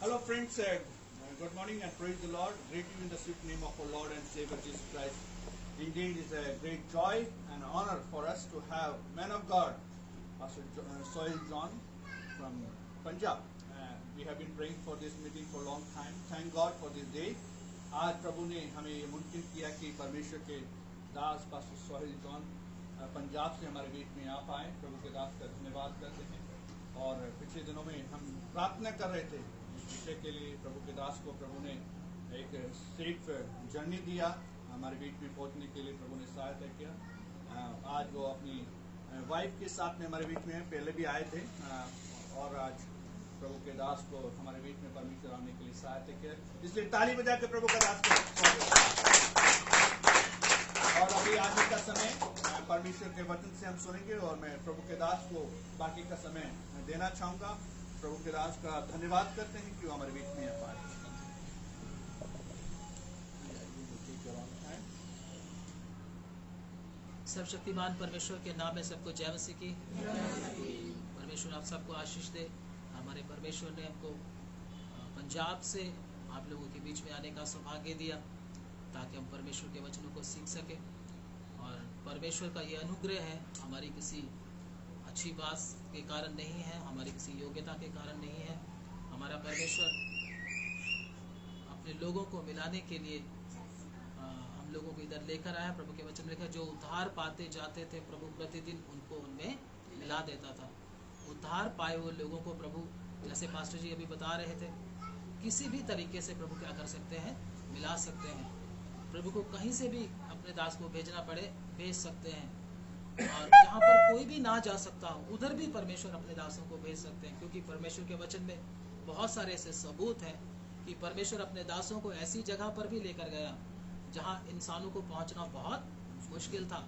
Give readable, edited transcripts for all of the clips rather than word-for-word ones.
Hello friends, good morning and praise the Lord. Greet you in the sweet name of our Lord and Savior Jesus Christ. Indeed, it is a great joy and honor for us to have man of God, Pastor Sohail John from Punjab. We have been praying for this meeting for a long time. Thank God for this day. आज प्रभु ने हमें ये मुमकिन किया कि परमेश्वर के दास pastor Sohail John Punjab से हमारे बीच में आ पाए। प्रभु के दास का धन्यवाद करते हैं। और पिछले दिनों में हम प्रार्थना कर रहे थे इस विषय के लिए। प्रभु के दास को प्रभु ने एक सेफ जर्नी दिया, हमारे बीच में पहुंचने के लिए प्रभु ने सहायता किया। आज वो अपनी वाइफ के साथ में हमारे बीच में है, पहले भी आए थे और आज प्रभु के दास को हमारे बीच में परमेश्वर आने के लिए सहायता किया, इसलिए ताली बजा के प्रभु का दास को। और अभी आगे का समय परमेश्वर के वचन से हम सुनेंगे और मैं प्रभु के दास को बाकी का समय देना चाहूंगा। प्रभु के दास का धन्यवाद करते हैं कि वो हमारे बीच में आ पाए। सर्वशक्तिमान परमेश्वर के नाम में सबको जय मसीह की। परमेश्वर आप सबको आशीष दे। हमारे परमेश्वर ने हमको पंजाब से आप लोगों के बीच में आने का सौभाग्य दिया ताकि हम परमेश्वर के वचनों को सीख सके। और परमेश्वर का ये अनुग्रह है, हमारी किसी अच्छी बात के कारण नहीं है, हमारी किसी योग्यता के कारण नहीं है। हमारा परमेश्वर अपने लोगों को मिलाने के लिए हम लोगों को इधर लेकर आया। प्रभु के वचन में लिखा, जो उद्धार पाते जाते थे प्रभु प्रतिदिन उनको उनमें मिला देता था। उद्धार पाए हुए लोगों को प्रभु, जैसे पास्टर जी अभी बता रहे थे, किसी भी तरीके से प्रभु क्या कर सकते हैं, मिला सकते हैं। प्रभु को कहीं से भी अपने दास को भेजना पड़े भेज सकते हैं। और जहाँ पर कोई भी ना जा सकता हो उधर भी परमेश्वर अपने दासों को भेज सकते हैं, क्योंकि परमेश्वर के वचन में बहुत सारे ऐसे सबूत हैं कि परमेश्वर अपने दासों को ऐसी जगह पर भी लेकर गया जहाँ इंसानों को पहुँचना बहुत मुश्किल था।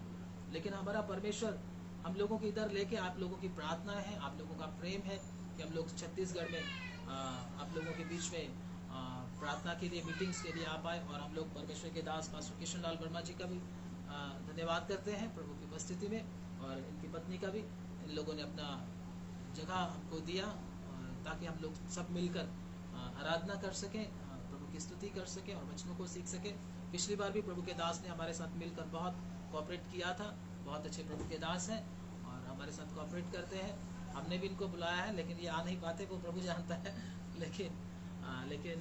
लेकिन हमारा परमेश्वर हम लोगों को इधर लेके, आप लोगों की प्रार्थना है, आप लोगों का प्रेम है कि हम लोग छत्तीसगढ़ में आप लोगों के बीच में प्रार्थना के लिए, मीटिंग्स के लिए आ पाए। और हम लोग परमेश्वर के दास पास्टर किशन लाल वर्मा जी का भी धन्यवाद करते हैं प्रभु की उपस्थिति में, और इनकी पत्नी का भी। इन लोगों ने अपना जगह हमको दिया ताकि हम लोग सब मिलकर आराधना कर सकें, प्रभु की स्तुति कर सकें और वचनों को सीख सकें। पिछली बार भी प्रभु के दास ने हमारे साथ मिलकर बहुत कोऑपरेट किया था। बहुत अच्छे प्रभु के दास हैं और हमारे साथ कोऑपरेट करते हैं। हमने भी इनको बुलाया है, लेकिन ये आ नहीं पाते, वो प्रभु जानता है। लेकिन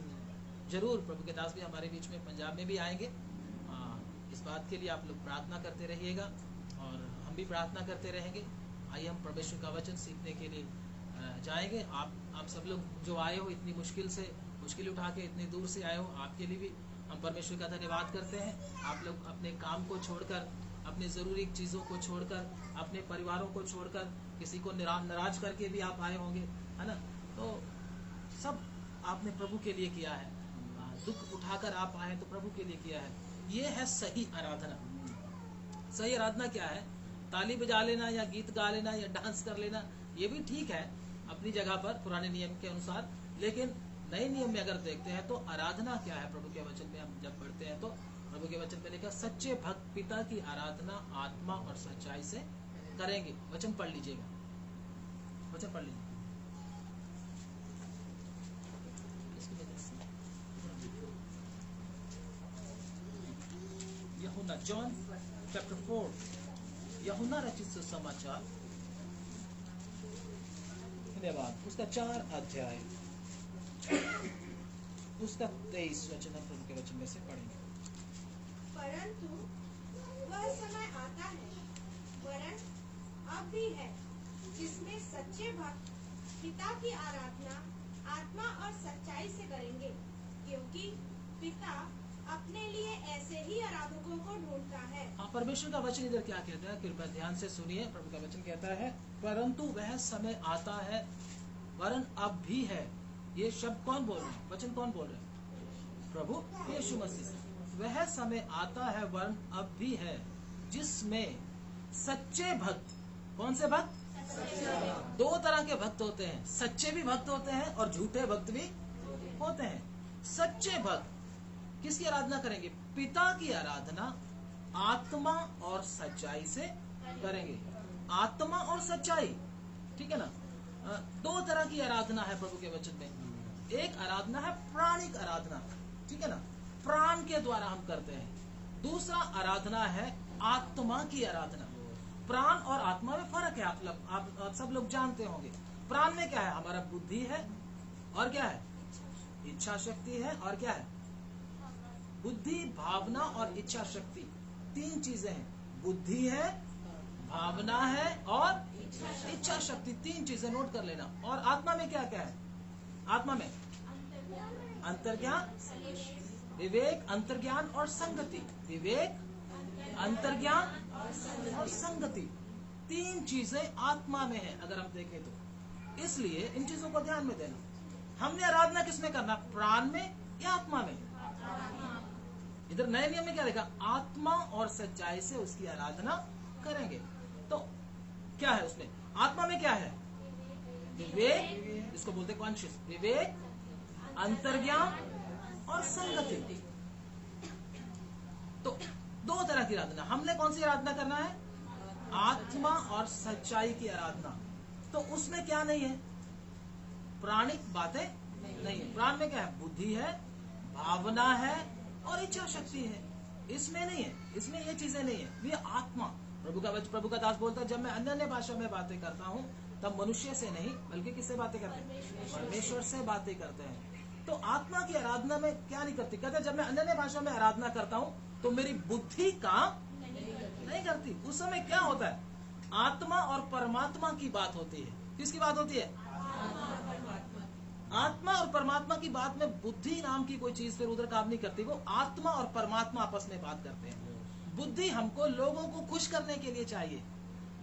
जरूर प्रभु के दास भी हमारे बीच में पंजाब में भी आएंगे। इस बात के लिए आप लोग प्रार्थना करते रहिएगा और हम भी प्रार्थना करते रहेंगे। आइए हम परमेश्वर का वचन सीखने के लिए जाएंगे। आप सब लोग जो आए हो, इतनी मुश्किल उठा के इतनी दूर से आए हो, आपके लिए भी हम परमेश्वर का धन्यवाद करते हैं। आप लोग अपने काम को छोड़कर, अपने ज़रूरी चीज़ों को छोड़कर, अपने परिवारों को छोड़कर, किसी को नाराज करके भी आप आए होंगे, है ना। तो सब आपने प्रभु के लिए किया है, दुख उठाकर आप आए तो प्रभु के लिए किया है। ये है सही आराधना। सही आराधना क्या है? ताली बजा लेना या गीत गा लेना या डांस कर लेना, ये भी ठीक है अपनी जगह पर पुराने नियम के अनुसार। लेकिन नए नियम में अगर देखते हैं तो आराधना क्या है, प्रभु के वचन में हम जब पढ़ते हैं तो प्रभु के वचन में लिखा, सच्चे भक्त पिता की आराधना आत्मा और सच्चाई से करेंगे। वचन पढ़ लीजिएगा, वचन पढ़ लीजिए। यूहन्ना, जॉन चैप्टर 4, यूहन्ना रचित सुसमाचार, धन्यवाद, उसका 4 अध्याय, उसका 23 वचन हम प्रभु के वचन में से पढ़ेंगे। परंतु वह समय आता है, वरन अब भी है, जिसमें सच्चे भक्त पिता की आराधना आत्मा और सच्चाई से करेंगे, क्योंकि पिता अपने लिए ऐसे ही आराधकों को ढूंढता है। हाँ, परमेश्वर का वचन इधर क्या कहता है, कृपया ध्यान से सुनिए। प्रभु का वचन कहता है, परंतु वह समय आता है, वरन अब भी है। ये शब्द कौन बोल रहे हैं? वचन कौन बोल रहे हैं? प्रभु यीशु मसीह। वह समय आता है, वरन अब भी है, जिसमें सच्चे भक्त, कौन से भक्त? दो तरह के भक्त होते हैं, सच्चे भी भक्त होते हैं और झूठे भक्त भी होते हैं। सच्चे भक्त किसकी आराधना करेंगे? पिता की आराधना आत्मा और सच्चाई से करेंगे। आत्मा और सच्चाई, ठीक है ना। दो तरह की आराधना है प्रभु के वचन में। एक आराधना है प्राणिक आराधना, ठीक है ना, प्राण के द्वारा हम करते हैं। दूसरा आराधना है आत्मा की आराधना। प्राण और आत्मा में फर्क है, आप सब लोग जानते होंगे। प्राण में क्या है? हमारा बुद्धि है, और क्या है? इच्छा शक्ति है, और क्या है? बुद्धि, भावना और इच्छा शक्ति, तीन चीजें हैं। बुद्धि है, भावना है और इच्छा शक्ति, तीन चीजें नोट कर लेना। और आत्मा में क्या क्या है? आत्मा में अंतर्ज्ञान, विवेक, अंतर्ज्ञान और संगति। विवेक, अंतर्ज्ञान और संगति, तीन चीजें आत्मा में है अगर हम देखें तो। इसलिए इन चीजों को ध्यान में देना। हमने आराधना किसमें करना? प्राण में या आत्मा में? इधर नए नियम में क्या लिखा? आत्मा और सच्चाई से उसकी आराधना करेंगे। तो क्या है उसमें? आत्मा में क्या है? विवेक, इसको बोलते कॉन्शियस, विवेक, अंतर्ज्ञान और संगति। तो दो तरह की आराधना। हमने कौन सी आराधना करना है? आत्मा और सच्चाई की आराधना। तो उसमें क्या नहीं है? प्राणिक बातें नहीं है। प्राण में क्या है? बुद्धि है, भावना है और इच्छा शक्ति है। इसमें नहीं है, इसमें ये चीजें नहीं है। ये आत्मा। प्रभु का दास बोलता है, जब मैं अन्य भाषा में बातें करता हूँ तब मनुष्य से नहीं बल्कि किससे बातें करते हैं? परमेश्वर से बातें करते हैं। तो आत्मा की आराधना में क्या नहीं करती? कहते जब मैं अन्य भाषा में आराधना करता हूँ तो मेरी बुद्धि काम नहीं करती। उस समय क्या होता है? आत्मा और परमात्मा की बात होती है। किसकी बात होती है? आत्मा और परमात्मा की बात में बुद्धि नाम की कोई चीज फिर उधर काम नहीं करती। वो आत्मा और परमात्मा आपस में बात करते हैं। बुद्धि हमको लोगों को खुश करने के लिए चाहिए,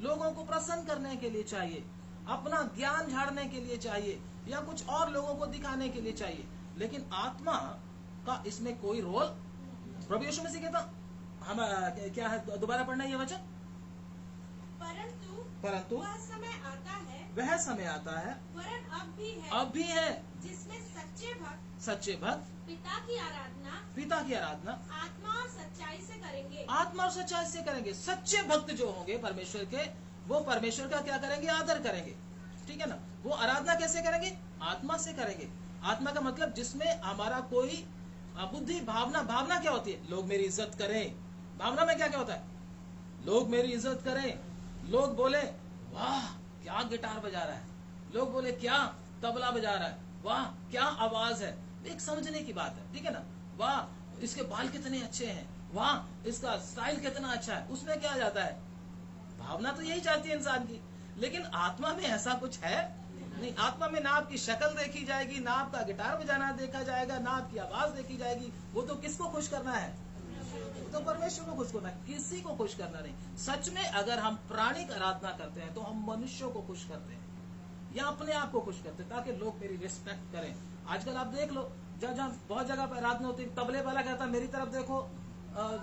लोगों को प्रसन्न करने के लिए चाहिए, अपना ज्ञान झाड़ने के लिए चाहिए, या कुछ और लोगों को दिखाने के लिए चाहिए। लेकिन आत्मा का इसमें कोई रोल। प्रभु यीशु मसीह कहता, हम क्या है, दोबारा पढ़ना ये वचन, परंतु वह समय आता है, वरन अब भी है, जिसमें सच्चे भक्त पिता की आराधना आत्मा और सच्चाई से करेंगे। सच्चे भक्त जो होंगे परमेश्वर के, वो परमेश्वर का क्या करेंगे? आदर करेंगे, ठीक है ना। वो आराधना कैसे करेंगे? आत्मा से करेंगे। आत्मा का मतलब जिसमें हमारा कोई बुद्धि, भावना। भावना क्या होती है? लोग मेरी इज्जत करें। भावना में क्या क्या होता है? लोग मेरी इज्जत करें, लोग बोले वाह क्या गिटार बजा रहा है, लोग बोले क्या तबला बजा रहा है, वाह क्या आवाज है। एक समझने की बात है, ठीक है ना। वाह इसके बाल कितने अच्छे हैं, वाह इसका स्टाइल कितना अच्छा है। उसमें क्या आ जाता है? भावना तो यही चाहती है इंसान की। लेकिन आत्मा में ऐसा कुछ है नहीं। आत्मा में ना आपकी शक्ल देखी जाएगी, ना आपका गिटार बजाना देखा जाएगा, ना आपकी आवाज देखी जाएगी। वो तो किसको खुश करना है? तो परमेश्वर को खुश करना है, किसी को खुश करना नहीं। सच में अगर हम प्राणिक आराधना करते हैं तो हम मनुष्यों को खुश करते हैं या अपने आप को खुश करते हैं, ताकि लोग मेरी रिस्पेक्ट करें। आजकल आप देख लो, जहाँ बहुत जगह पर आराधना होती है, तबले वाला कहता है मेरी तरफ देखो,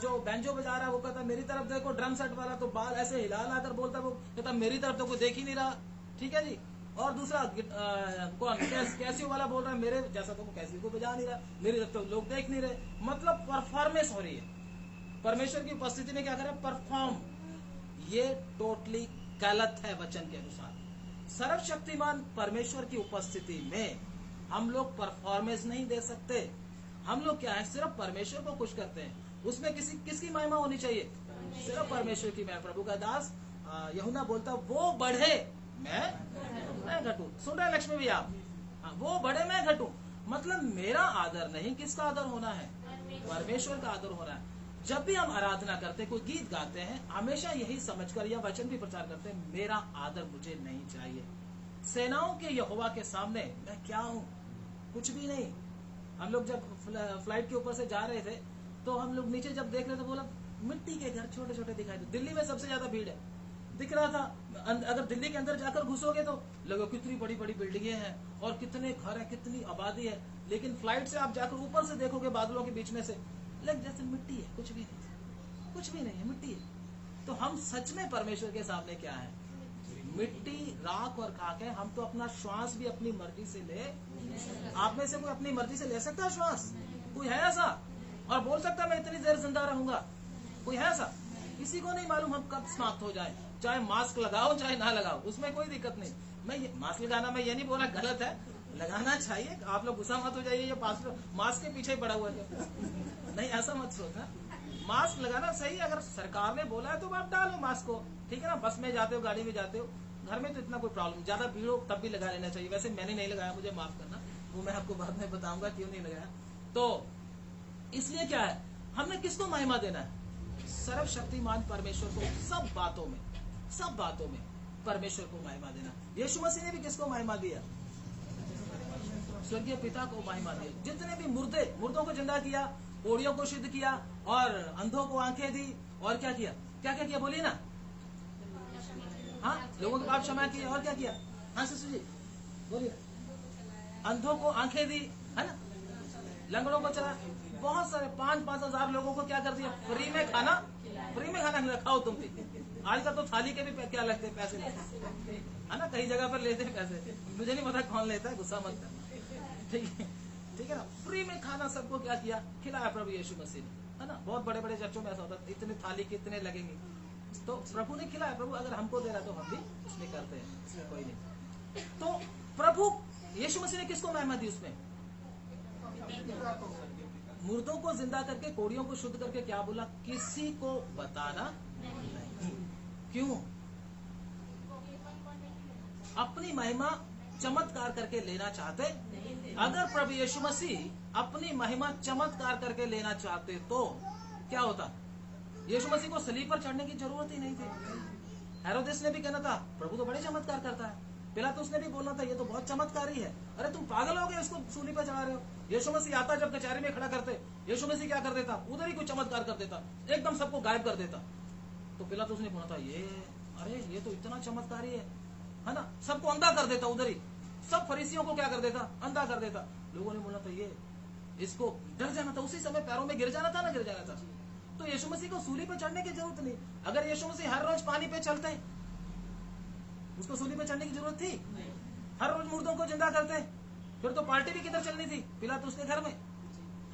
जो बैंजो बजा रहा है वो कहता है मेरी तरफ देखो, ड्रम सेट वाला तो बाल ऐसे हिला ला कर बोलता है, वो कहता है मेरी तरफ तो कोई देख ही नहीं रहा, ठीक है जी। और दूसरा कौन कैसियो वाला बोल रहा है मेरे जैसा तो कैसियो को बजा नहीं रहा, मेरी तरफ तो लोग देख नहीं रहे। मतलब परफॉर्मेंस हो रही है। परमेश्वर की उपस्थिति में क्या करें? परफॉर्म। ये टोटली गलत है वचन के अनुसार। सर्वशक्तिमान परमेश्वर की उपस्थिति में हम लोग परफॉर्मेंस नहीं दे सकते। हम लोग क्या है? सिर्फ परमेश्वर को खुश करते हैं। उसमें किसकी महिमा होनी चाहिए? सिर्फ परमेश्वर की महिमा। प्रभु का दास यूहन्ना बोलता वो बढ़े मैं घटूं। सुन रहे लक्ष्मी भैया? वो बढ़े मैं घटूं। मतलब मेरा आदर नहीं, किसका आदर होना है? परमेश्वर का आदर होना है। जब भी हम आराधना करते हैं, कोई गीत गाते हैं, हमेशा यही समझकर या वचन भी प्रचार करते हैं, मेरा आदर मुझे नहीं चाहिए। सेनाओं के यहोवा के सामने मैं क्या हूँ? कुछ भी नहीं। हम लोग जब फ्लाइट के ऊपर से जा रहे थे तो हम लोग नीचे जब देख रहे थे, बोला मिट्टी के घर छोटे छोटे दिखाई दे। दिल्ली में सबसे ज्यादा भीड़ है, दिख रहा था। अगर दिल्ली के अंदर जाकर घुसोगे तो लोगों कितनी बड़ी बड़ी बिल्डिंगें हैं और कितने घर हैं, कितनी आबादी है। लेकिन फ्लाइट से आप जाकर ऊपर से देखोगे बादलों के बीच में से, लग जैसे मिट्टी है, कुछ भी नहीं, कुछ भी नहीं है, मिट्टी है। तो हम सच में परमेश्वर के सामने क्या है? मिट्टी, राख और खाक है। हम तो अपना श्वास भी अपनी मर्जी से ले। आप में से कोई अपनी मर्जी से ले सकता है श्वास? कोई है ऐसा? और बोल सकता मैं इतनी देर जिंदा रहूंगा? कोई है ऐसा? किसी को नहीं मालूम हम कब समाप्त हो जाए। चाहे मास्क लगाओ चाहे ना लगाओ, उसमें कोई दिक्कत नहीं। मैं मास्क लगाना मैं ये नहीं बोला गलत है, लगाना चाहिए। आप लोग गुस्सा मत हो जाइए, ये पास्टर मास्क के पीछे पड़ा हुआ है, नहीं ऐसा मत सोचना। मास्क लगाना सही, अगर सरकार ने बोला है तो आप डालो मास्क को, ठीक है ना। बस में जाते हो, गाड़ी में जाते हो, घर में तो इतना कोई प्रॉब्लम, ज्यादा भीड़ हो तब भी लगा लेना चाहिए। वैसे मैंने नहीं लगाया, मुझे माफ करना, वो मैं आपको बाद में बताऊंगा क्यों नहीं लगाया। तो इसलिए क्या है, हमने किसको महिमा देना है? सर्वशक्तिमान परमेश्वर को। सब बातों में परमेश्वर को महिमा देना। यीशु मसीह ने भी किसको महिमा दिया? स्वर्गीय पिता को महिमा दिया। जितने भी मुर्दों को जिंदा किया, कोढ़ियों को शुद्ध किया, और अंधों को आंखें दी, और क्या किया? क्या क्या किया बोलिए ना। हाँ, लोगों के पाप क्षमा किए, और क्या किया? हाँ सिस्टर जी बोलिए। अंधों को आंखें दी, है ना, लंगड़ों को चला, बहुत सारे 5-5 हजार लोगों को क्या कर दिया? फ्री में खाना खाओ तुम भी। आजकल तो थाली के भी क्या लगते हैं पैसे, है ना, कई जगह पर लेते हैं पैसे, मुझे नहीं पता कौन लेता है, गुस्सा मत करना, ठीक है ना। फ्री में खाना सबको क्या किया? खिलाया प्रभु यीशु मसीह ने, है ना। बहुत बड़े बड़े चर्चों में ऐसा होता है, इतने थाली के इतने लगेंगे, तो प्रभु ने खिलाया। प्रभु अगर हमको दे रहा तो हम भी उसमें करते हैं, इसमें कोई नहीं। तो प्रभु यीशु मसीह ने किसको महिमा दी? उसमें मुर्दों को जिंदा करके, कोढ़ियों को शुद्ध करके, क्या बोला? किसी को बताना नहीं। क्यों? अपनी महिमा चमत्कार करके लेना चाहते। अगर प्रभु यीशु मसीह अपनी महिमा चमत्कार करके लेना चाहते तो क्या होता? यीशु मसीह को सलीब पर चढ़ने की जरूरत ही नहीं थी। हेरोदेस ने भी कहना था प्रभु तो बड़े चमत्कार करता है, पिलातुस ने भी बोलना था ये तो बहुत चमत्कारी है, अरे तुम पागल हो गए, इसको सूली पर चढ़ा रहे हो। यीशु मसीह आता, जब कचहरी में खड़ा करते, यीशु मसीह क्या कर देता? उधर ही कोई चमत्कार कर देता, एकदम सबको गायब कर देता। तो पिलातुस ने बोला था ये तो इतना चमत्कारी है ना, सबको अंधा कर देता उधर ही, सब फरीसियों को क्या कर देता? अंधा कर देता। लोगों ने बोला था इसको डर जाना था, उसी समय पैरों में गिर जाना था। तो यीशु मसीह को सूली पर चढ़ने की जरूरत नहीं। अगर यीशु मसीह हर रोज पानी पे चलते, उसको सूली पे चढ़ने की जरूरत थी? हर रोज मुर्दों को जिंदा करते, फिर तो पार्टी भी किधर चलनी थी? पिलातुस के घर में,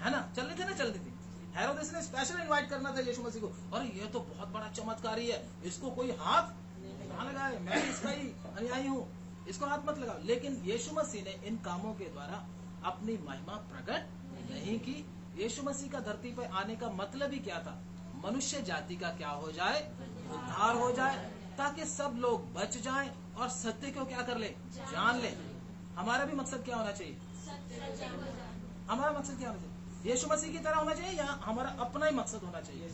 है ना, चलनी थी। हेरोदेस ने स्पेशल इनवाइट करना था यीशु मसीह को, और ये तो बहुत बड़ा चमत्कारी है, इसको कोई हाथ ना लगाए, मैं इसका ही अनुयायी हूँ, इसको हाथ मत लगाओ। लेकिन यीशु मसीह ने इन कामों के द्वारा अपनी महिमा प्रकट नहीं की। यीशु मसीह का धरती पर आने का मतलब ही क्या था? मनुष्य जाति का क्या हो जाए? उद्धार हो जाए, ताकि सब लोग बच जाएं और सत्य को क्या कर ले? जान ले। हमारा भी मकसद क्या होना चाहिए? हमारा मकसद क्या होना चाहिए? यीशु मसीह की तरह होना चाहिए या हमारा अपना ही मकसद होना चाहिए?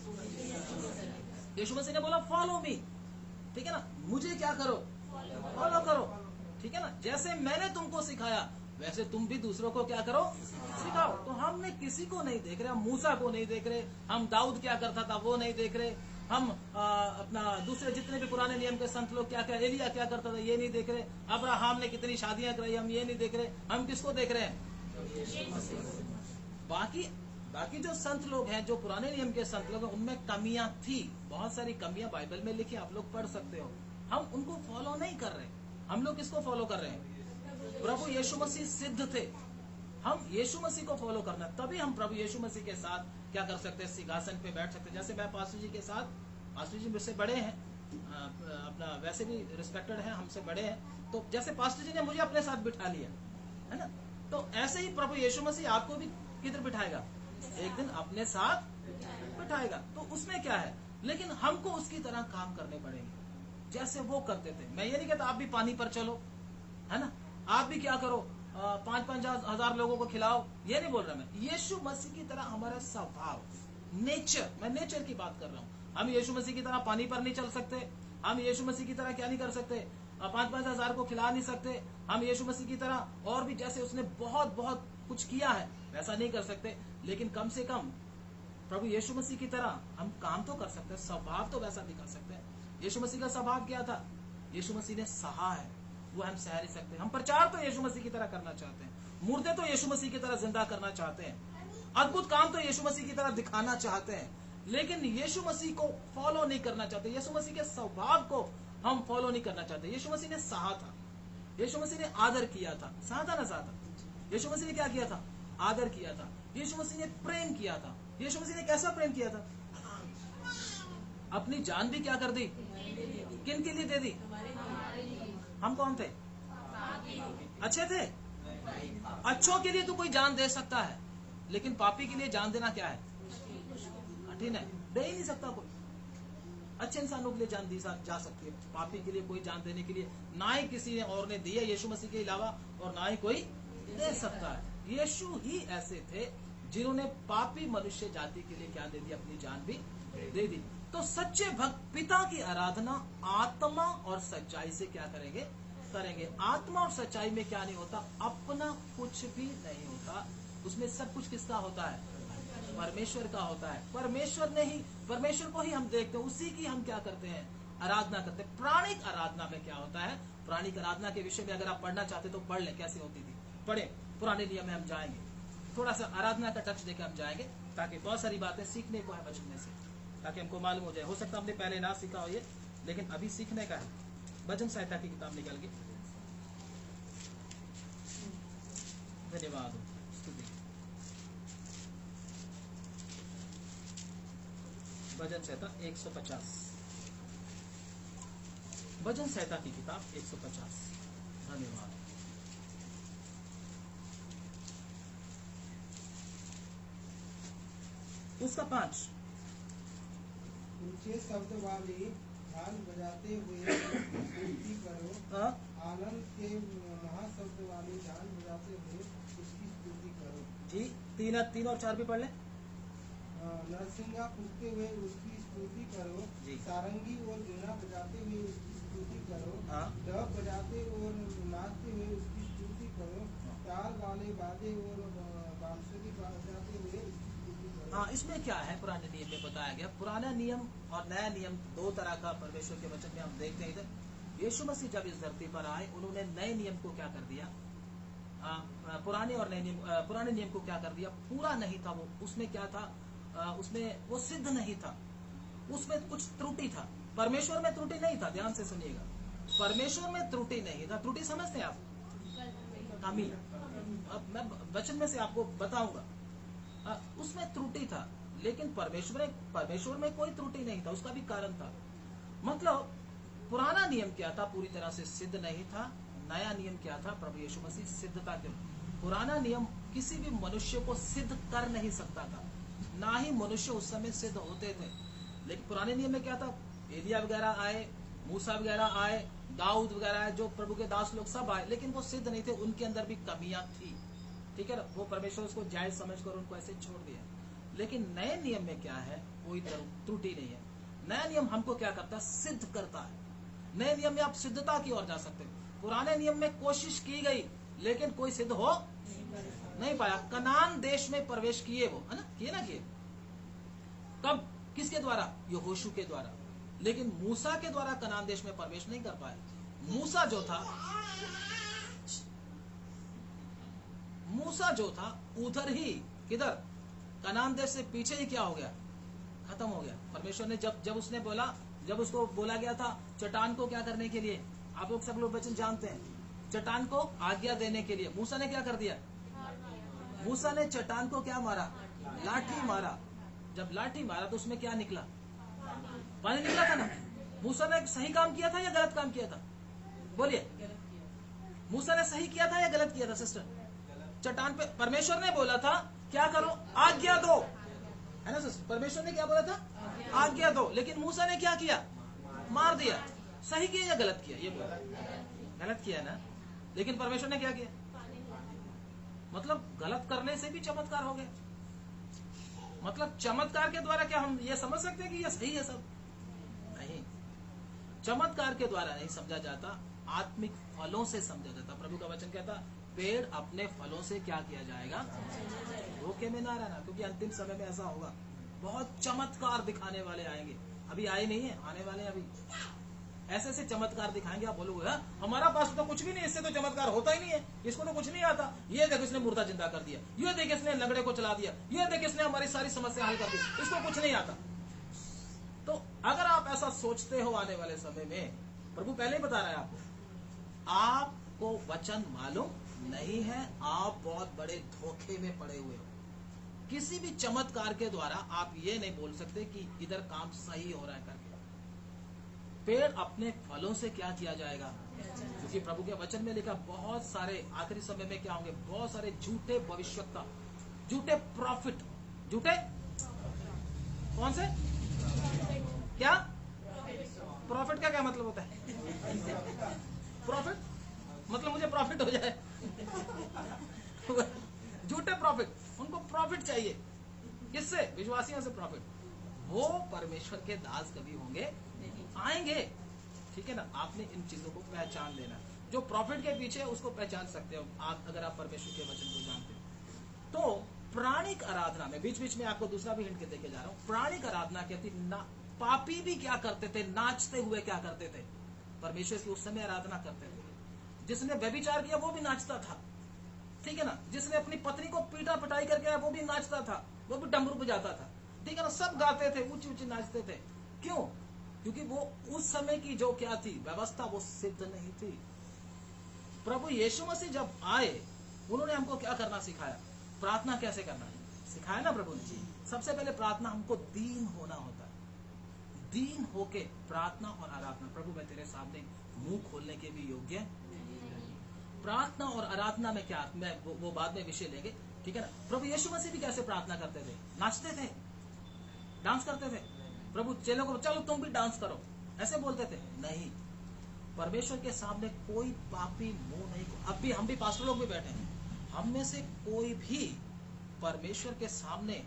यीशु मसीह ने बोला फॉलो मी, ठीक है ना, मुझे क्या करो? फॉलो करो, ठीक है ना। जैसे मैंने तुमको सिखाया वैसे तुम भी दूसरों को क्या करो? सिखाओ। तो हमने किसी को नहीं देख रहे, हम मूसा को नहीं देख रहे, हम दाऊद क्या करता था वो नहीं देख रहे, हम अपना दूसरे जितने भी पुराने नियम के संत लोग क्या एलिया क्या करता था ये नहीं देख रहे, अब्राहम ने कितनी शादियां कराई हम ये नहीं देख रहे। हम किसको देख रहे हैं? बाकी जो संत लोग हैं, जो पुराने नियम के संत लोग हैं, उनमें कमियां थी, बहुत सारी कमियां बाइबल में लिखी, आप लोग पढ़ सकते हो। हम उनको फॉलो नहीं कर रहे। हम लोग किसको फॉलो कर रहे हैं? प्रभु यीशु मसीह सिद्ध थे, हम यीशु मसीह को फॉलो करना, तभी हम प्रभु यीशु मसीह के साथ क्या कर सकते हैं? सिंहासन पे बैठ सकते हैं। जैसे मैं पास्टर जी के साथ, पास्टर जी मुझसे बड़े हैं, अपना वैसे भी रिस्पेक्टेड है, हमसे बड़े हैं, तो जैसे पास्टर जी ने मुझे अपने साथ बिठा लिया है ना, तो ऐसे ही प्रभु यीशु मसीह आपको भी किधर बिठाएगा? एक दिन अपने साथ बिठाएगा। तो उसमें क्या है, लेकिन हमको उसकी तरह काम करने पड़ेंगे जैसे वो करते थे। मैं ये नहीं कहता आप भी पानी पर चलो, है ना, आप भी क्या करो 5-5 हजार लोगों को खिलाओ, ये नहीं बोल रहा मैं। यीशु मसीह की तरह हमारा स्वभाव, नेचर, मैं नेचर की बात कर रहा हूँ। हम यीशु मसीह की तरह पानी पर नहीं चल सकते, हम यीशु मसीह की तरह क्या नहीं कर सकते? 5-5 हजार को खिला नहीं सकते। हम यीशु मसीह की तरह और भी जैसे उसने बहुत बहुत कुछ किया है वैसा नहीं कर सकते, लेकिन कम से कम प्रभु यीशु मसीह की तरह हम काम तो कर सकते हैं, स्वभाव तो वैसा दिखा सकते हैं। यीशु मसीह का स्वभाव क्या था? यीशु मसीह ने सहा है, वो हम सह नहीं सकते। हम प्रचार तो यीशु मसीह की तरह करना चाहते हैं, मुर्दे तो यीशु मसीह की तरह जिंदा करना चाहते हैं, अद्भुत काम तो यीशु मसीह की तरह दिखाना चाहते हैं, लेकिन यीशु मसीह को फॉलो नहीं करना चाहते। यीशु मसीह के स्वभाव को हम फॉलो नहीं करना चाहते। यीशु मसीह ने सहा था, यीशु मसीह ने आदर किया था, सहा था ना, सहा था। यीशु मसीह ने क्या किया था? आदर किया था। यीशु मसीह ने प्रेम किया था। यीशु मसीह ने कैसा प्रेम किया था? अपनी जान भी क्या कर दी? किन के लिए दे दी? हम कौन थे? अच्छे थे, अच्छों के लिए तो कोई जान दे सकता है, लेकिन पापी के लिए जान देना क्या है? कठिन है, दे ही नहीं सकता कोई। अच्छे इंसानों के लिए जान दी जा सकती है, पापी के लिए कोई जान देने के लिए ना ही किसी ने और ने दी है यीशु मसीह के अलावा, और ना ही कोई दे सकता है। यीशु ही ऐसे थे जिन्होंने पापी मनुष्य जाति के लिए क्या दे दी? अपनी जान भी दे दी। तो सच्चे भक्त पिता की आराधना आत्मा और सच्चाई से क्या करेंगे? आत्मा और सच्चाई में क्या नहीं होता? अपना कुछ भी नहीं होता, उसमें सब कुछ किसका होता है? परमेश्वर का होता है। परमेश्वर को ही हम देखते हैं, उसी की हम क्या करते हैं? आराधना करते हैं। प्राणिक आराधना में क्या होता है? प्राणिक आराधना के विषय में अगर आप पढ़ना चाहते तो पढ़ लें, कैसी होती थी, पढ़े। पुराने नियम में हम जाएंगे, थोड़ा सा आराधना का टच देकर हम जाएंगे, ताकि बहुत सारी बातें सीखने को है वचन में से, ताकि हमको मालूम हो जाए। हो सकता है हमने पहले ना सीखा हो ये, लेकिन अभी सीखने का है। भजन संहिता की किताब निकल गई। धन्यवाद, स्तुति। भजन संहिता 150, भजन संहिता की किताब 150। धन्यवाद। उसका 5 ऊंचे शब्द वाली झाल बजाते हुए स्तुति करो, आनंद के महाशब्द वाली झाल बजाते हुए उसकी स्तुति करो। जी, 3 और 4 भी पढ़ ले। नरसिंगा फूंकते हुए उसकी स्तुति करो, जी। सारंगी और वीणा बजाते हुए उसकी स्तुति करो, हाँ। डफ बजाते और नाचते हुए उसकी स्तुति करो, ताल वाले वादे और बांसुरी बजाते हुए उसकी स्तुति करो। हाँ, इसमें क्या है? पुराने नियम में बताया गया। पुराना नियम और नया नियम दो तरह का परमेश्वर के वचन में हम देखते हैं। इधर यीशु मसीह जब इस धरती पर आए, उन्होंने नए नियम को क्या कर दिया? पुराने नियम को क्या कर दिया? पूरा नहीं था वो। उसमें क्या था? उसमें वो सिद्ध नहीं था, उसमें कुछ त्रुटि था। परमेश्वर में त्रुटि नहीं था, ध्यान से सुनिएगा। परमेश्वर में त्रुटि नहीं था। त्रुटि समझते हैं आप? कमी। अब मैं वचन में से आपको बताऊंगा। उसमें त्रुटि था, लेकिन परमेश्वर में कोई त्रुटि नहीं था। उसका भी कारण था। मतलब पुराना नियम क्या था? पूरी तरह से सिद्ध नहीं था। नया नियम क्या था? प्रभु यीशु मसीह सिद्धता के। पुराना नियम किसी भी मनुष्य को सिद्ध कर नहीं सकता था, ना ही मनुष्य उस समय सिद्ध होते थे। लेकिन पुराने नियम में क्या था? एलिया वगैरह आए, मूसा वगैरह आए, दाऊद वगैरह आए, जो प्रभु के दास लोग सब आए, लेकिन वो सिद्ध नहीं थे। उनके अंदर भी कमियां थी, ठीक है ना? वो परमेश्वर उसको जायज समझकर उनको ऐसे छोड़ दिया। लेकिन नए नियम में क्या है? कोई त्रुटि नहीं है। नया नियम हमको क्या करता है? सिद्ध करता है। नए नियम में आप सिद्धता की ओर जा सकते हो। पुराने नियम में कोशिश की गई, लेकिन कोई सिद्ध हो नहीं पाया। कनान देश में प्रवेश किए वो, है ना? किए ना किए? कब? किसके द्वारा? यहोशू के द्वारा। लेकिन मूसा के द्वारा कनान देश में प्रवेश नहीं कर पाए। मूसा जो था उधर ही, किधर? कनान देश से पीछे ही क्या हो गया? खत्म हो गया। परमेश्वर ने जब उसको बोला गया था चट्टान को क्या करने के लिए, आप लोग सब लोग वचन जानते हैं, चट्टान को आज्ञा देने के लिए मूसा ने क्या कर दिया? मूसा ने चट्टान को क्या मारा? लाठी मारा। जब लाठी मारा तो उसमें क्या निकला? पानी निकला था ना? मूसा ने सही काम किया था या गलत काम किया था? बोलिए, मूसा ने सही किया था या गलत किया था? सिस्टर, चट्टान पे परमेश्वर ने बोला था क्या करो? आज्ञा दो, है ना सिस्टर? परमेश्वर ने क्या बोला था? आज्ञा दो। लेकिन मूसा ने क्या किया? मार दिया। सही किया या गलत किया? ये बोला गलत किया ना। लेकिन परमेश्वर ने क्या किया? मतलब गलत करने से भी चमत्कार हो गया। मतलब चमत्कार के द्वारा क्या हम ये समझ सकते हैं कि ये सही है? सब नहीं। चमत्कार के द्वारा नहीं समझा जाता, आत्मिक फलों से समझा जाता। प्रभु का वचन कहता पेड़ अपने फलों से क्या किया जाएगा? धोखे में ना रहना, क्योंकि अंतिम समय में ऐसा होगा। बहुत चमत्कार दिखाने वाले आएंगे। अभी आए नहीं है, आने वाले हैं। अभी ऐसे ऐसे चमत्कार दिखाएंगे, आप बोलोगे हमारा पास तो कुछ भी नहीं, इससे तो चमत्कार होता ही नहीं है, इसको तो कुछ नहीं आता। ये देख इसने मुर्दा जिंदा कर दिया, ये देख इसने लंगड़े को चला दिया, ये देख इसने हमारी सारी समस्या हल कर दी, इसको कुछ नहीं आता। तो अगर आप ऐसा सोचते हो आने वाले समय में, प्रभु पहले ही बता रहा है आपको वचन मालूम नहीं है, आप बहुत बड़े धोखे में पड़े हुए हो। किसी भी चमत्कार के द्वारा आप ये नहीं बोल सकते कि इधर काम सही हो रहा है करके। पेड़ अपने फलों से क्या किया जाएगा? क्योंकि प्रभु के वचन में लिखा बहुत सारे आखिरी समय में क्या होंगे, बहुत सारे झूठे भविष्यवक्ता, झूठे प्रॉफिट, झूठे कौन से, क्या प्रॉफिट का क्या मतलब होता है? प्रॉफिट मतलब मुझे प्रॉफिट हो जाए। झूठे प्रॉफिट, उनको प्रॉफिट चाहिए, किससे? विश्वासियों से प्रॉफिट। वो परमेश्वर के दास कभी होंगे आएंगे, ठीक है ना। आपने इन चीजों को पहचान लेना, जो प्रॉफिट के पीछे है उसको पहचान सकते हो आप, अगर आप परमेश्वर के वचन को जानते हो। तो प्राणिक आराधना में, बीच बीच में आपको दूसरा भी हिंट देके जा रहा हूं, प्राणिक आराधना कहती पापी भी क्या करते थे, नाचते हुए क्या करते थे, परमेश्वर की उस समय आराधना करते थे। जिसने व्यभिचार किया वो भी नाचता था, ठीक है ना। जिसने अपनी पत्नी को पीटा पिटाई करके आया वो भी नाचता था, वो भी डमरू बजाता था, ठीक है ना। सब गाते थे, ऊंची ऊंची नाचते थे। क्यों? क्योंकि वो उस समय की जो क्या थी व्यवस्था, वो सिद्ध नहीं थी। प्रभु यीशु मसीह जब आए, उन्होंने हमको क्या करना सिखाया, प्रार्थना कैसे करना सिखाया ना प्रभु ने। सबसे पहले प्रार्थना हमको दीन होना होता है, दीन होके प्रार्थना और आराधना। प्रभु मैं तेरे सामने मुंह खोलने के भी योग्य। प्रार्थना और आराधना में क्या, मैं वो बाद में विषय लेंगे, ठीक है ना। प्रभु यीशु मसीह भी कैसे प्रार्थना करते थे, नाचते थे, डांस करते थे। प्रभु चेलों को चलो तुम भी डांस करो, ऐसे बोलते थे? नहीं। परमेश्वर के सामने कोई पापी मुंह नहीं, अब भी हम भी पास्टर लोग भी बैठे हैं, हम में से कोई भी परमेश्वर के सामने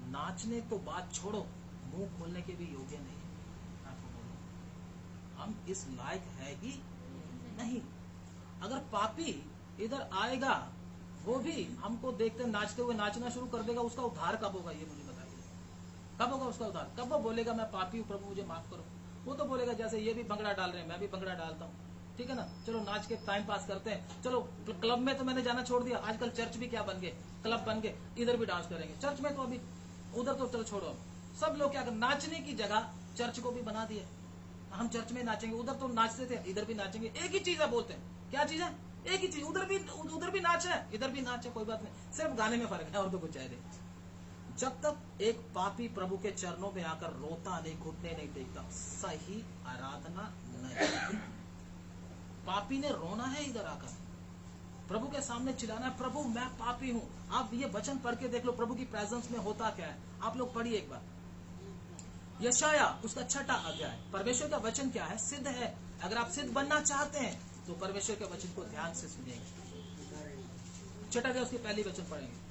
नाचने तो बात छोड़ो, मुंह खोलने के भी योग्य नहीं है। आपको बोलो, हम इस लायक है ही नहीं। अगर पापी इधर आएगा, वो भी हमको देखते नाचते हुए नाचना शुरू कर देगा, उसका उद्धार कब होगा ये मुझे बताइए? कब होगा उसका उद्धार? कब वो बोलेगा मैं पापी हूँ प्रभु मुझे माफ करो? वो तो बोलेगा जैसे ये भी भंगड़ा डाल रहे हैं, मैं भी भंगड़ा डालता हूँ, ठीक है ना। चलो नाच के टाइम पास करते हैं, चलो क्लब में तो मैंने जाना छोड़ दिया, आजकल चर्च भी क्या बन गए, क्लब बन गए, इधर भी डांस करेंगे। चर्च में तो अभी, उधर तो चलो छोड़ो, सब लोग क्या कर, नाचने की जगह चर्च को भी बना दिया। हम चर्च में नाचेंगे, उधर तो नाचते थे, इधर भी नाचेंगे। एक ही चीज है बोलते हैं, क्या चीज है? एक ही चीज, उधर भी नाच है, इधर भी नाच है, कोई बात नहीं, सिर्फ गाने में फर्क है और तो कुछ है नहीं। जब तक एक पापी प्रभु के चरणों में आकर रोता नहीं, घुटने नहीं टेकता, सही आराधना नहीं। पापी ने रोना है इधर आकर, प्रभु के सामने चिल्लाना है, प्रभु मैं पापी हूँ। आप ये वचन पढ़ के देख लो प्रभु की प्रेजेंस में होता क्या है। आप लोग पढ़िए एक बार यशाया उसका 6वां अध्याय। परमेश्वर का वचन क्या है? सिद्ध है। अगर आप सिद्ध बनना चाहते हैं तो परमेश्वर के वचन को ध्यान से सुनिएगा। 6वां अध्याय उसके पहले वचन पढ़ेंगे।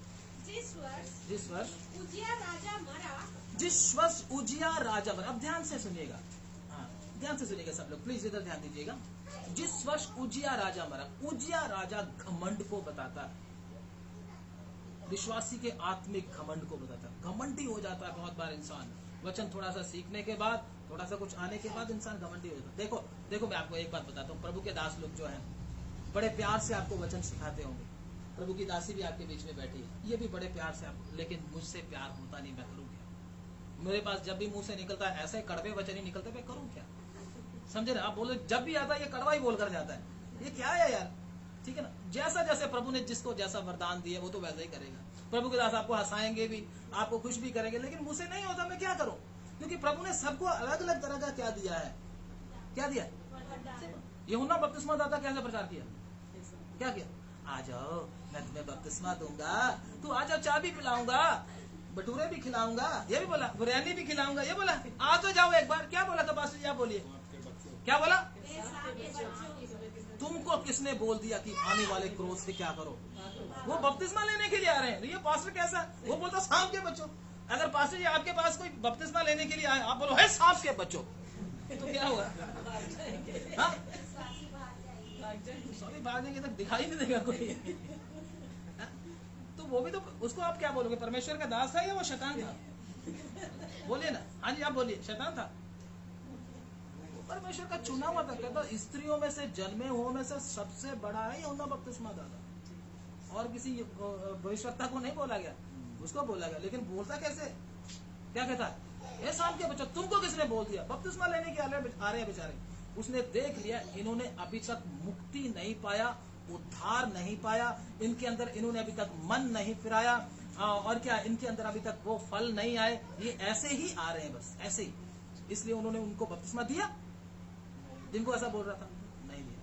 जिस वर्ष उजिया राजा मरा, जिस वर्ष उजिया राजा मरा। अब ध्यान से सुनिएगा, हाँ ध्यान से सुनिएगा सब लोग, प्लीज इधर ध्यान दीजिएगा। जिस वर्ष उजिया राजा मरा, उजिया राजा घमंड को बताता है, विश्वासी के आत्मिक घमंड को बताता है। घमंडी हो जाता है बहुत बार इंसान, वचन थोड़ा सा सीखने के बाद, थोड़ा सा कुछ आने के बाद इंसान घमंडी हो जाता है। देखो मैं आपको एक बात बताता हूँ, प्रभु के दास लोग जो हैं बड़े प्यार से आपको वचन सिखाते होंगे। प्रभु की दासी भी आपके बीच में बैठी है, ये भी बड़े प्यार से आपको, लेकिन मुझसे प्यार होता नहीं, मैं करूँ क्या? मेरे पास जब भी मुंह से निकलता है ऐसे कड़वे वचन ही निकलते, मैं करूँ क्या? समझे ना? आप बोले जब भी आता है ये कड़वा ही बोलकर जाता है, ये क्या है यार? ठीक है ना। जैसा जैसे प्रभु ने जिसको जैसा वरदान दिया वो तो वैसा ही करेगा। प्रभु के दास आपको हंसाएंगे भी, आपको खुश भी करेंगे, लेकिन मुझसे नहीं होता, मैं क्या करूं? क्योंकि प्रभु ने सबको अलग अलग तरह का क्या दिया है। क्या दिया? यूहन्ना बपतिस्मादाता कैसे प्रचार किया? क्या किया? आ जाओ मैं तुम्हें बपतिस्मा दूंगा, तू आ जाओ, चाय भी पिलाऊंगा, भटूरे भी खिलाऊंगा, ये भी बोला, बिरयानी भी खिलाऊंगा, ये बोला। आ तो जाओ एक बार। क्या बोला था पास्टर जी? आप बोलिए, क्या बोला? तुमको किसने बोल दिया कि आने वाले क्रोध से क्या करो? वो बपतिस्मा लेने के लिए आ रहे हैं। ये पास्टर कैसा है? वो बोलता सांप के बच्चों। अगर पास्टर जी आपके पास कोई बपतिस्मा लेने के लिए आए, आप बोलो है सांप के बच्चों, तो क्या हुआ? सॉरी भागेंगे तक दिखाई नहीं देगा कोई। तो वो भी तो, उसको आप क्या बोलोगे? परमेश्वर का दास था या वो शैतान था? बोलिए ना। हाँ जी आप बोलिए, शैतान था? परमेश्वर का चुना हुआ था। कहता स्त्रियों में से, जन्मे हुओं में से सबसे बड़ा है यूहन्ना बपतिस्मादाता। और किसी भविष्यवक्ता को नहीं बोला गया, उसको बोला गया। लेकिन बोलता कैसे? क्या कहता है? ये सांप के बच्चों, तुमको किसने बोल दिया? बपतिस्मा लेने के आ रहे हैं बेचारे। उसने देख लिया इन्होंने अभी तक मुक्ति नहीं पाया, उद्धार नहीं पाया, इनके अंदर इन्होंने अभी तक मन नहीं फिराया, और क्या इनके अंदर अभी तक वो फल नहीं आए, ये ऐसे ही आ रहे हैं, बस ऐसे ही। इसलिए उन्होंने उनको बपतिस्मा दिया जिनको ऐसा बोल रहा था? नहीं दिया।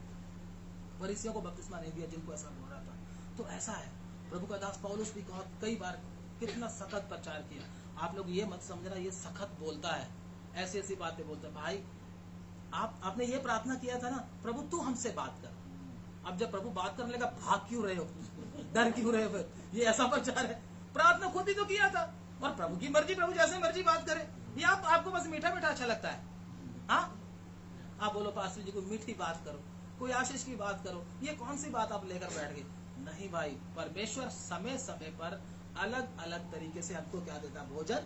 फरीसियों को बपतिस्मा नहीं दिया जिनको ऐसा हो रहा था। तो ऐसा है, प्रभु का दास पौलुस भी कई बार कितना सख्त प्रचार किया। आप लोग ये मत समझना ये सख्त बोलता है, ऐसी ऐसी बातें बोलता है। भाई आपने ये प्रार्थना किया था ना, प्रभु तू हमसे बात कर। अब जब प्रभु बात करने लगा, भाग क्यों रहे हो, डर क्यों रहे हो? ये ऐसा प्रचार है। प्रार्थना खुद ही तो किया था, और प्रभु की मर्जी, प्रभु जैसे मर्जी बात करे। ये आपको बस मीठा मीठा अच्छा लगता है। हाँ, आप बोलो पास्टर जी कोई मीठी बात करो, कोई आशीष की बात करो, ये कौन सी बात आप लेकर बैठ गए? नहीं भाई, परमेश्वर समय समय पर अलग अलग तरीके से हमको क्या देता, भोजन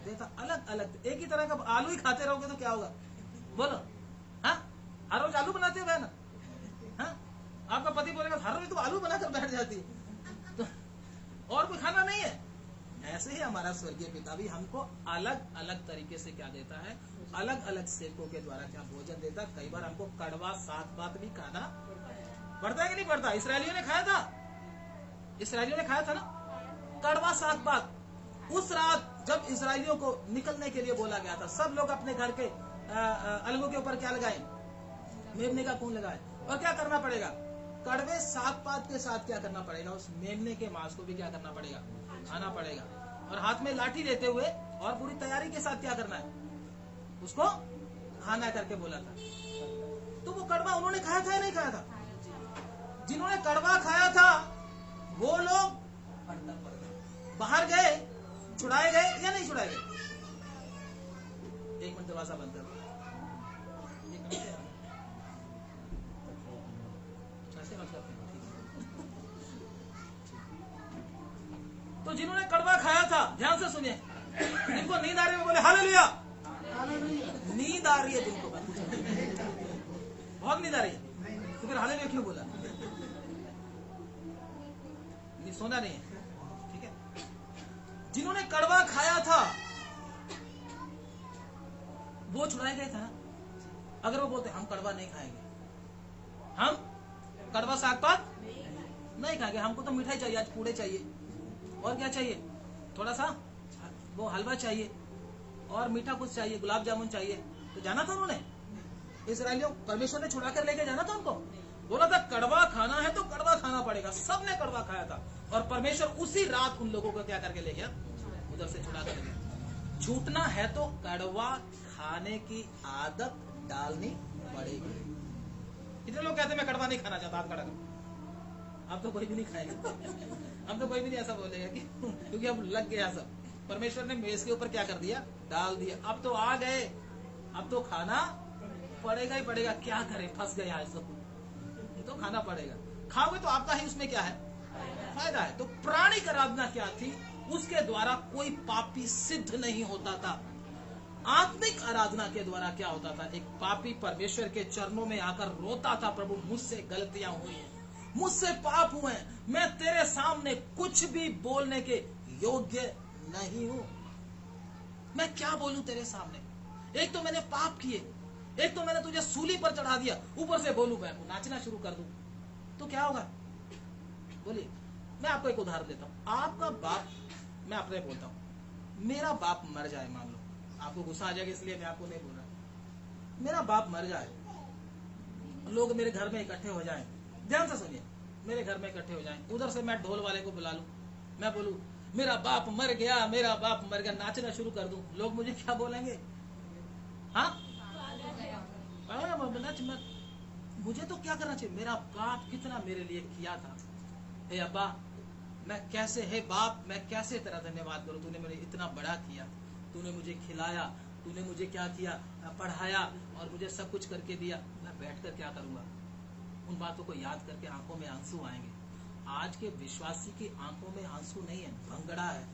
देता अलग अलग। एक ही तरह का आलू ही खाते रहोगे तो क्या होगा, बोलो? हाँ, हर रोज आलू बनाते हो बहन? हाँ, आपका पति बोलेगा हर रोज तो आलू बनाकर बैठ जाती है, तो और कोई खाना नहीं है। ऐसे ही हमारा स्वर्गीय पिता भी हमको अलग अलग तरीके से क्या देता है, अलग अलग सेवकों के द्वारा क्या भोजन देता। कई बार हमको कड़वा साग पात भी खाना पड़ता है कि नहीं पड़ता? इसराइलियों ने खाया था, इसराइलियों ने खाया था ना कड़वा साग पात। उस रात जब इसराइलियों को निकलने के लिए बोला गया था, सब लोग अपने घर के अलगों के ऊपर क्या लगाए, मेमने का खून लगाए। और क्या करना पड़ेगा, कड़वे साग पात के साथ क्या करना पड़ेगा, उस मेमने के मांस को भी क्या करना पड़ेगा, खाना पड़ेगा। और हाथ में लाठी लेते हुए और पूरी तैयारी के साथ क्या करना है, उसको खाना करके बोला था। तो वो कड़वा उन्होंने खाया था या नहीं खाया था? जिन्होंने कड़वा खाया था वो लोग बाहर गए, छुड़ाए गए या नहीं छुड़ाए गए? एक मिनट दरवाजा बंद करो। तो जिन्होंने कड़वा खाया था, ध्यान से सुनिए, जिनको नींद आ रही है बोले हालेलुया। नींद आ रही है जिनको, बहुत नींद आ रही है, तो फिर हालेलुया क्यों बोला? सोना नहीं है, ठीक है। जिन्होंने कड़वा खाया था वो छुड़ाए गए था। अगर वो बोलते हम कड़वा नहीं खाएंगे, हम कड़वा साग पात नहीं खाएंगे, हमको तो मिठाई चाहिए, आज पूड़े चाहिए, और क्या चाहिए, थोड़ा सा वो हलवा चाहिए, और मीठा कुछ चाहिए, गुलाब जामुन चाहिए, तो जाना था उन्होंने। इसराइलियों परमेश्वर ने छुड़ा कर लेके जाना था उनको, बोला था कड़वा खाना है तो कड़वा खाना पड़ेगा। सबने कड़वा खाया था और परमेश्वर उसी रात उन लोगों को क्या करके ले गया, उधर से छुड़ा कर ले गया। छूटना है तो कड़वा खाने की आदत डालनी पड़ेगी। कितने लोग कहते हैं मैं कड़वा नहीं खाना चाहता, हाथ खड़ा करो। अब तो कोई भी नहीं खाएगा, हम तो कोई भी नहीं ऐसा बोलेगा कि क्योंकि अब लग गया सब, परमेश्वर ने मेज के ऊपर क्या कर दिया, डाल दिया। अब तो आ गए, अब तो खाना पड़ेगा ही पड़ेगा, क्या करें, फंस गए आज तो खाना पड़ेगा। खाओगे तो आपका ही उसमें क्या है, फायदा है। तो प्राणिक आराधना क्या थी, उसके द्वारा कोई पापी सिद्ध नहीं होता था। आत्मिक आराधना के द्वारा क्या होता था, एक पापी परमेश्वर के चरणों में आकर रोता था, प्रभु मुझसे गलतियां हुई हैं, मुझसे पाप हुए हैं, मैं तेरे सामने कुछ भी बोलने के योग्य नहीं हूं, मैं क्या बोलूं तेरे सामने। एक तो मैंने पाप किए, एक तो मैंने तुझे सूली पर चढ़ा दिया, ऊपर से बोलूं मैं नाचना शुरू कर दूं तो क्या होगा, बोलिए। मैं आपको एक उदाहरण देता हूं। आपका बाप, मैं अपने बोलता हूं, मेरा बाप मर जाए, मान लो, आपको गुस्सा आ जाएगा इसलिए मैं आपको नहीं बोल रहा। मेरा बाप मर जाए, लोग मेरे घर में इकट्ठे हो जाएं, ध्यान से सुनिए, मेरे घर में इकट्ठे हो जाएं, उधर से मैं ढोल वाले को बुला लूं, मैं बोलूं मेरा बाप मर गया, मेरा बाप मर गया, नाचना शुरू कर दूं, लोग मुझे क्या बोलेंगे, हाँ मुझे तो क्या करना चाहिए, मेरा बाप कितना मेरे लिए किया था, हे अब्बा मैं कैसे, हे बाप मैं कैसे तेरा धन्यवाद करूं, तूने मेरे इतना बड़ा किया, तूने मुझे खिलाया, तूने मुझे क्या किया, पढ़ाया और मुझे सब कुछ करके दिया। मैं बैठकर क्या करूंगा, उन बातों को याद करके आंखों में आंसू आएंगे। आज के विश्वासी की आंखों में आंसू नहीं है, भंगड़ा है।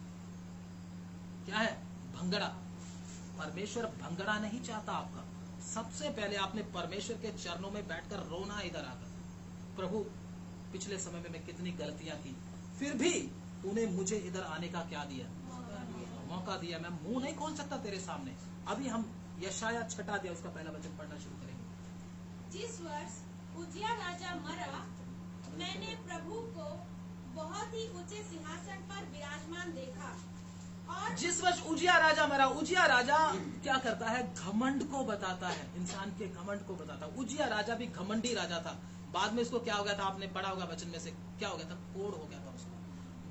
क्या है, भंगड़ा। परमेश्वर भंगड़ा नहीं चाहता आपका। सबसे पहले आपने परमेश्वर के चरणों में बैठकर रोना, इधर आकर, प्रभु पिछले समय में मैं कितनी गलतियां की, फिर भी तूने मुझे इधर आने का क्या दिया, मौका दिया, मैं मुंह नहीं खोल सकता तेरे सामने। अभी हम यशाया 6 अध्याय उसका पहला वचन पढ़ना शुरू करेंगे। जिस वर्ष उजिया राजा मरा, मैंने प्रभु को बहुत ही ऊंचे सिंहासन पर विराजमान देखा। और जिस वर्ष उजिया राजा मरा, उजिया राजा क्या करता है, घमंड को बताता है, इंसान के घमंड को बताता है। उजिया राजा भी घमंडी राजा था, बाद में उसको क्या हो गया था, आपने पढ़ा होगा वचन में से, क्या हो गया था, कोढ़ हो गया था उसको।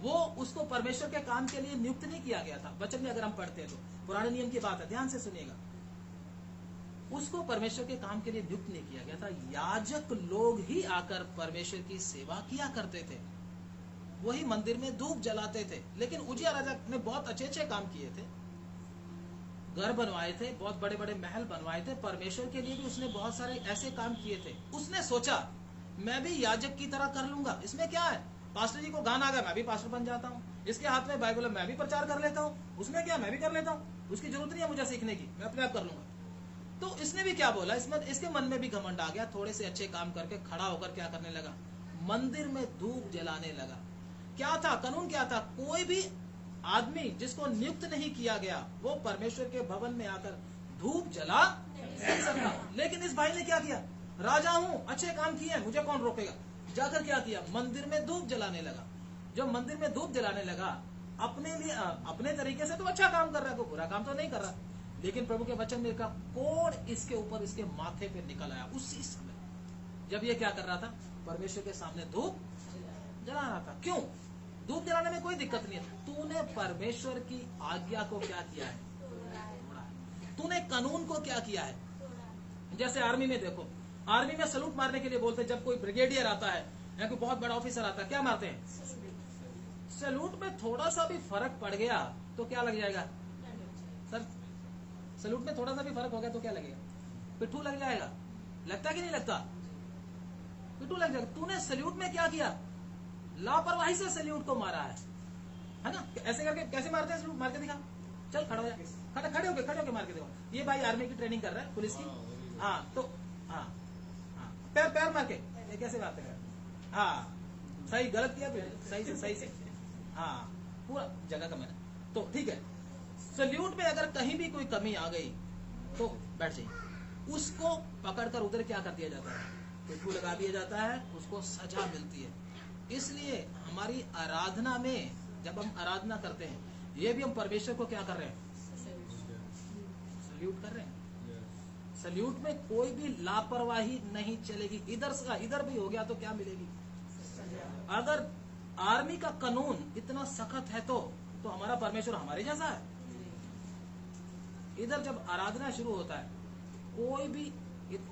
वो उसको परमेश्वर के काम के लिए नियुक्त नहीं किया गया था। वचन में अगर हम पढ़ते हैं तो पुराने नियम की बात है, ध्यान से सुनिएगा, उसको परमेश्वर के काम के लिए नियुक्त नहीं किया गया था। याजक लोग ही आकर परमेश्वर की सेवा किया करते थे, वही मंदिर में धूप जलाते थे। लेकिन उजिया राजा ने बहुत अच्छे अच्छे काम किए थे, घर बनवाए थे, बहुत बड़े बड़े महल बनवाए थे, परमेश्वर के लिए भी उसने बहुत सारे ऐसे काम किए थे। उसने सोचा मैं भी याजक की तरह कर लूंगा, इसमें क्या है, पास्टर जी को गाना आ गया मैं भी पास्टर बन जाता हूँ, इसके हाथ में बाइबल है मैं भी प्रचार कर लेता हूँ, उसमें क्या मैं भी कर लेता हूँ, उसकी जरूरत नहीं है मुझे सीखने की, मैं अपने आप कर लूंगा। तो इसने भी क्या बोला, इसके मन में भी घमंड आ गया, थोड़े से अच्छे काम करके खड़ा होकर क्या करने लगा, मंदिर में धूप जलाने लगा। क्या था कानून, क्या था, कोई भी आदमी जिसको नियुक्त नहीं किया गया वो परमेश्वर के भवन में आकर धूप जला नहीं सकता। लेकिन इस भाई ने क्या किया, राजा हूँ, अच्छे काम किए, मुझे कौन रोकेगा, जाकर क्या किया, मंदिर में धूप जलाने लगा। जब मंदिर में धूप जलाने लगा, अपने लिए अपने तरीके से तो अच्छा काम कर रहा है, कोई बुरा काम तो नहीं कर रहा, लेकिन प्रभु के वचन में का कोढ़ इसके ऊपर, इसके माथे पे निकल आया उसी समय जब ये क्या कर रहा था, परमेश्वर के सामने धूप जला रहा था। क्यों, धूप जलाने में कोई दिक्कत नहीं है, तूने परमेश्वर की आज्ञा को क्या किया है, तूने कानून को क्या किया है। जैसे आर्मी में देखो, आर्मी में सलूट मारने के लिए बोलते हैं, जब कोई ब्रिगेडियर आता है या कोई बहुत बड़ा ऑफिसर आता है, क्या मारते हैं, सलूट में थोड़ा सा भी फर्क पड़ गया तो क्या लग जाएगा सर, सलूट में थोड़ा सा भी फर्क हो गया तो क्या लगेगा, पिट्ठू लग जाएगा, लगता कि नहीं लगता, पिट्ठू लग जाएगा। तूने सल्यूट में क्या किया, लापरवाही से सल्यूट को मारा है ना। ऐसे करके कैसे मारते हैं सल्यूट, मार के दिखा, चल खड़ा हो जा, खड़े होके मार के देखो। ये भाई आर्मी की ट्रेनिंग कर रहा है, पुलिस की, हाँ तो हाँ पैर मार के ये कैसे मारते हैं, हाँ सही गलत किया तो सही से हाँ पूरा जगह का मैंने तो ठीक है। सल्यूट में अगर कहीं भी कोई कमी आ गई तो बैठ जाइए, उसको पकड़कर उधर क्या कर दिया जाता है, पिट्ठू लगा दिया जाता है, उसको सजा मिलती है। इसलिए हमारी आराधना में जब हम आराधना करते हैं, ये भी हम परमेश्वर को क्या कर रहे हैं, सल्यूट कर रहे हैं। सल्यूट में कोई भी लापरवाही नहीं चलेगी, इधर से इधर भी हो गया तो क्या मिलेगी। अगर आर्मी का कानून इतना सख्त है तो हमारा परमेश्वर हमारे जैसा है। इधर जब आराधना शुरू होता है, कोई भी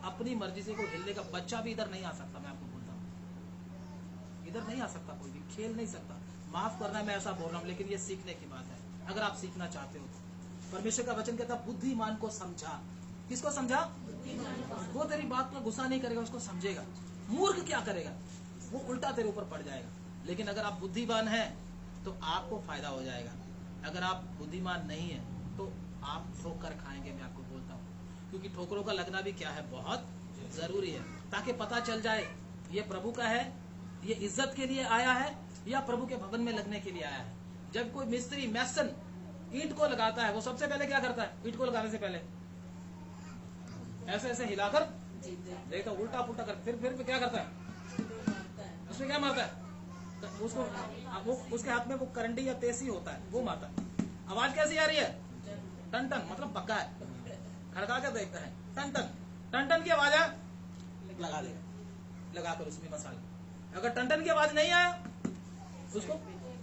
अपनी मर्जी से कोई हिलने का बच्चा भी इधर नहीं आ सकता, मैं आपको बोलता हूँ, इधर नहीं आ सकता, कोई भी खेल नहीं सकता। माफ करना मैं ऐसा बोल रहा हूँ, लेकिन ये सीखने की बात है। अगर आप सीखना चाहते हो तो परमेश्वर का वचन कहता, बुद्धिमान को समझा। किसको समझा, वो तेरी बात में गुस्सा नहीं करेगा, उसको समझेगा। मूर्ख क्या करेगा, वो उल्टा तेरे ऊपर पड़ जाएगा। लेकिन अगर आप बुद्धिमान हैं तो आपको फायदा हो जाएगा। अगर आप बुद्धिमान नहीं है तो आप ठोकर खाएंगे, मैं आपको बोलता हूँ। क्योंकि ठोकरों का लगना भी क्या है, बहुत जरूरी है, ताकि पता चल जाए ये प्रभु का है, ये इज्जत के लिए आया है या प्रभु के भवन में लगने के लिए आया है। जब कोई मिस्त्री मैसन ईंट को लगाता है, वो सबसे पहले क्या करता है, ईंट को लगाने से पहले ऐसे ऐसे हिलाकर देखता, उल्टा पुल्टा कर, फिर क्या करता है, उसमें क्या मारता है, उसको वो उसके हाथ में वो करंडी या तेसी होता है, वो मारता है। आवाज कैसी आ रही है, टन टन, मतलब पक्का है। खड़का कर देखता है, टन टन टन टन की आवाज है, लगा देगा, लगाकर उसमें मसाला। अगर टन टन की आवाज नहीं आया उसको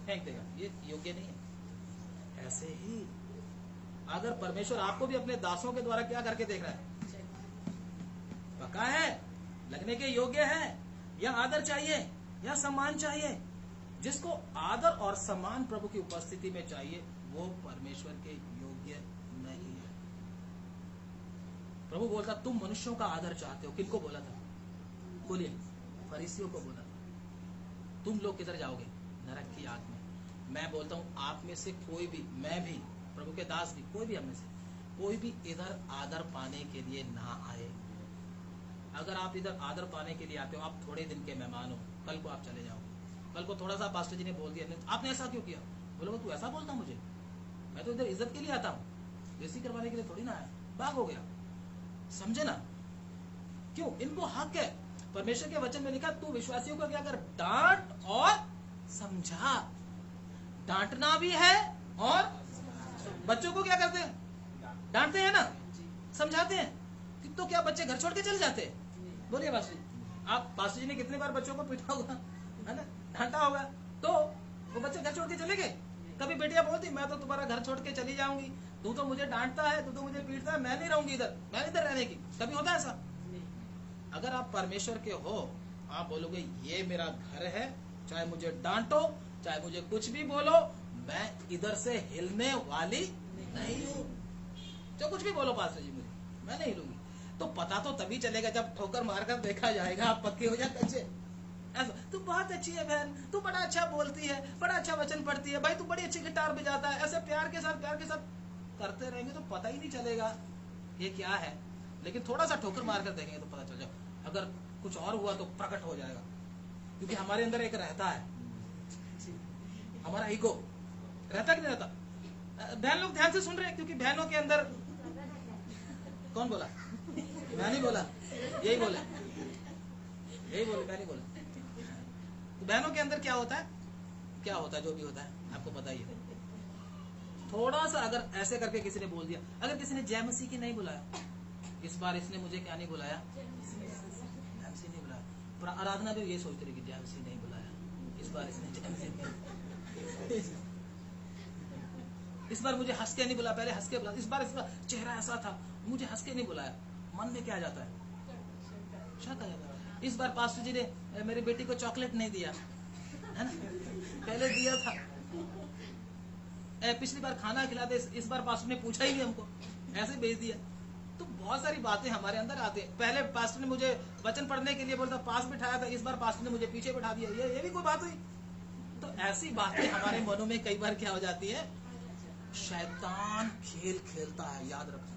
फेंक देगा, ये योग्य नहीं है। ऐसे ही अगर परमेश्वर आपको भी अपने दासों के द्वारा क्या करके देख रहा है, पक्का है, लगने के योग्य है, या आदर चाहिए या सम्मान चाहिए। जिसको आदर और सम्मान प्रभु की उपस्थिति में चाहिए वो परमेश्वर के योग्य नहीं है। प्रभु बोलता, तुम मनुष्यों का आदर चाहते हो। किनको बोला था, बोलिए, फरीसियों को बोला था। तुम लोग किधर जाओगे, नरक की आग में। मैं बोलता हूं आप में से कोई भी, मैं भी, प्रभु के दास भी, कोई भी हम में से कोई भी इधर आदर पाने के लिए ना आए। अगर आप इधर आदर पाने के लिए आते हो, आप थोड़े दिन के मेहमान हो, कल को आप चले जाओ। कल को थोड़ा सा पास्टर जी ने बोल दिया, आपने ऐसा क्यों किया, बोलोगे तू ऐसा बोलता मुझे, मैं तो इधर इज्जत के लिए आता हूँ, बेइज्जती करवाने के लिए थोड़ी ना आया, भाग हो गया। समझे ना, क्यों, इनको हक है। परमेश्वर के वचन में लिखा, तू विश्वासियों को क्या कर, डांट और समझा। डांटना भी है और बच्चों को क्या करते हैं, डांटते हैं ना, समझाते हैं। तो क्या बच्चे घर छोड़ के चले जाते हैं, बोलिए बात। आप पास्टर जी ने कितनी बार बच्चों को पीटा होगा, है ना, डांटा होगा, तो वो बच्चे घर छोड़ के चले गए। कभी बेटियां बोलती मैं तो तुम्हारा घर छोड़ के चली जाऊंगी, तू तो मुझे डांटता है, तू तो मुझे पीटता है, मैं नहीं रहूंगी इधर, मैं इधर रहने की। कभी होता है ऐसा? अगर आप परमेश्वर के हो, आप बोलोगे ये मेरा घर है, चाहे मुझे डांटो, चाहे मुझे कुछ भी बोलो, मैं इधर से हिलने वाली नहीं हूं। जो कुछ भी बोलो पास्टर जी मुझे, मैं नहीं हिलूंगी। तो पता तो तभी चलेगा जब ठोकर मारकर देखा जाएगा, आप पक्के हो जाए कच्चे। ऐसा तू बहुत अच्छी है बहन, तू बड़ा अच्छा बोलती है, बड़ा अच्छा वचन पढ़ती है, भाई तू बड़ी अच्छी गिटार बजाता है, ऐसे प्यार के साथ करते रहेंगे तो पता ही नहीं चलेगा ये क्या है। लेकिन थोड़ा सा ठोकर मारकर देखेंगे तो पता चल जाएगा। अगर कुछ और हुआ तो प्रकट हो जाएगा, क्योंकि हमारे अंदर एक रहता है, हमारा ईगो रहता कि नहीं रहता। बहन लोग ध्यान से सुन रहे हैं, क्योंकि बहनों के अंदर, कौन बोला? मैं नहीं बोला, यही बोले, मैं नहीं बोला। तो बहनों के अंदर क्या होता है, जो भी होता है आपको पता ही है। थोड़ा सा अगर ऐसे करके किसी ने बोल दिया, अगर किसी ने जय मसीह की नहीं बुलाया, इस बार इसने मुझे क्या नहीं बुलाया, जय मसीह नहीं बुलाया। पर आराधना भी ये सोचते रही कि जय मसीह नहीं बुलाया, इस बार इसने जय मसीह, इस बार मुझे हंस के नहीं बुलाया, पहले हंस के बुलाया, इस बार इसका चेहरा ऐसा था, मुझे हंस के नहीं बुलाया। मन में क्या आ जाता है, शक आ जाता है। इस बार पास्टर जी ने मेरी बेटी को चॉकलेट नहीं दिया, है ना, पहले दिया था। पिछली बार खाना खिला दे, इस बार पास्टर ने पूछा ही नहीं हमको, ऐसे भेज दिया। तो बहुत सारी बातें हमारे अंदर आती है। पहले पास्टर ने मुझे वचन पढ़ने के लिए बोलता, पास बिठाया था, इस बार पास्टर ने मुझे पीछे बिठा दिया, ये भी कोई बात हुई? तो ऐसी बातें हमारे मनों में कई बार क्या हो जाती है, शैतान खेल खेलता है। याद रखना,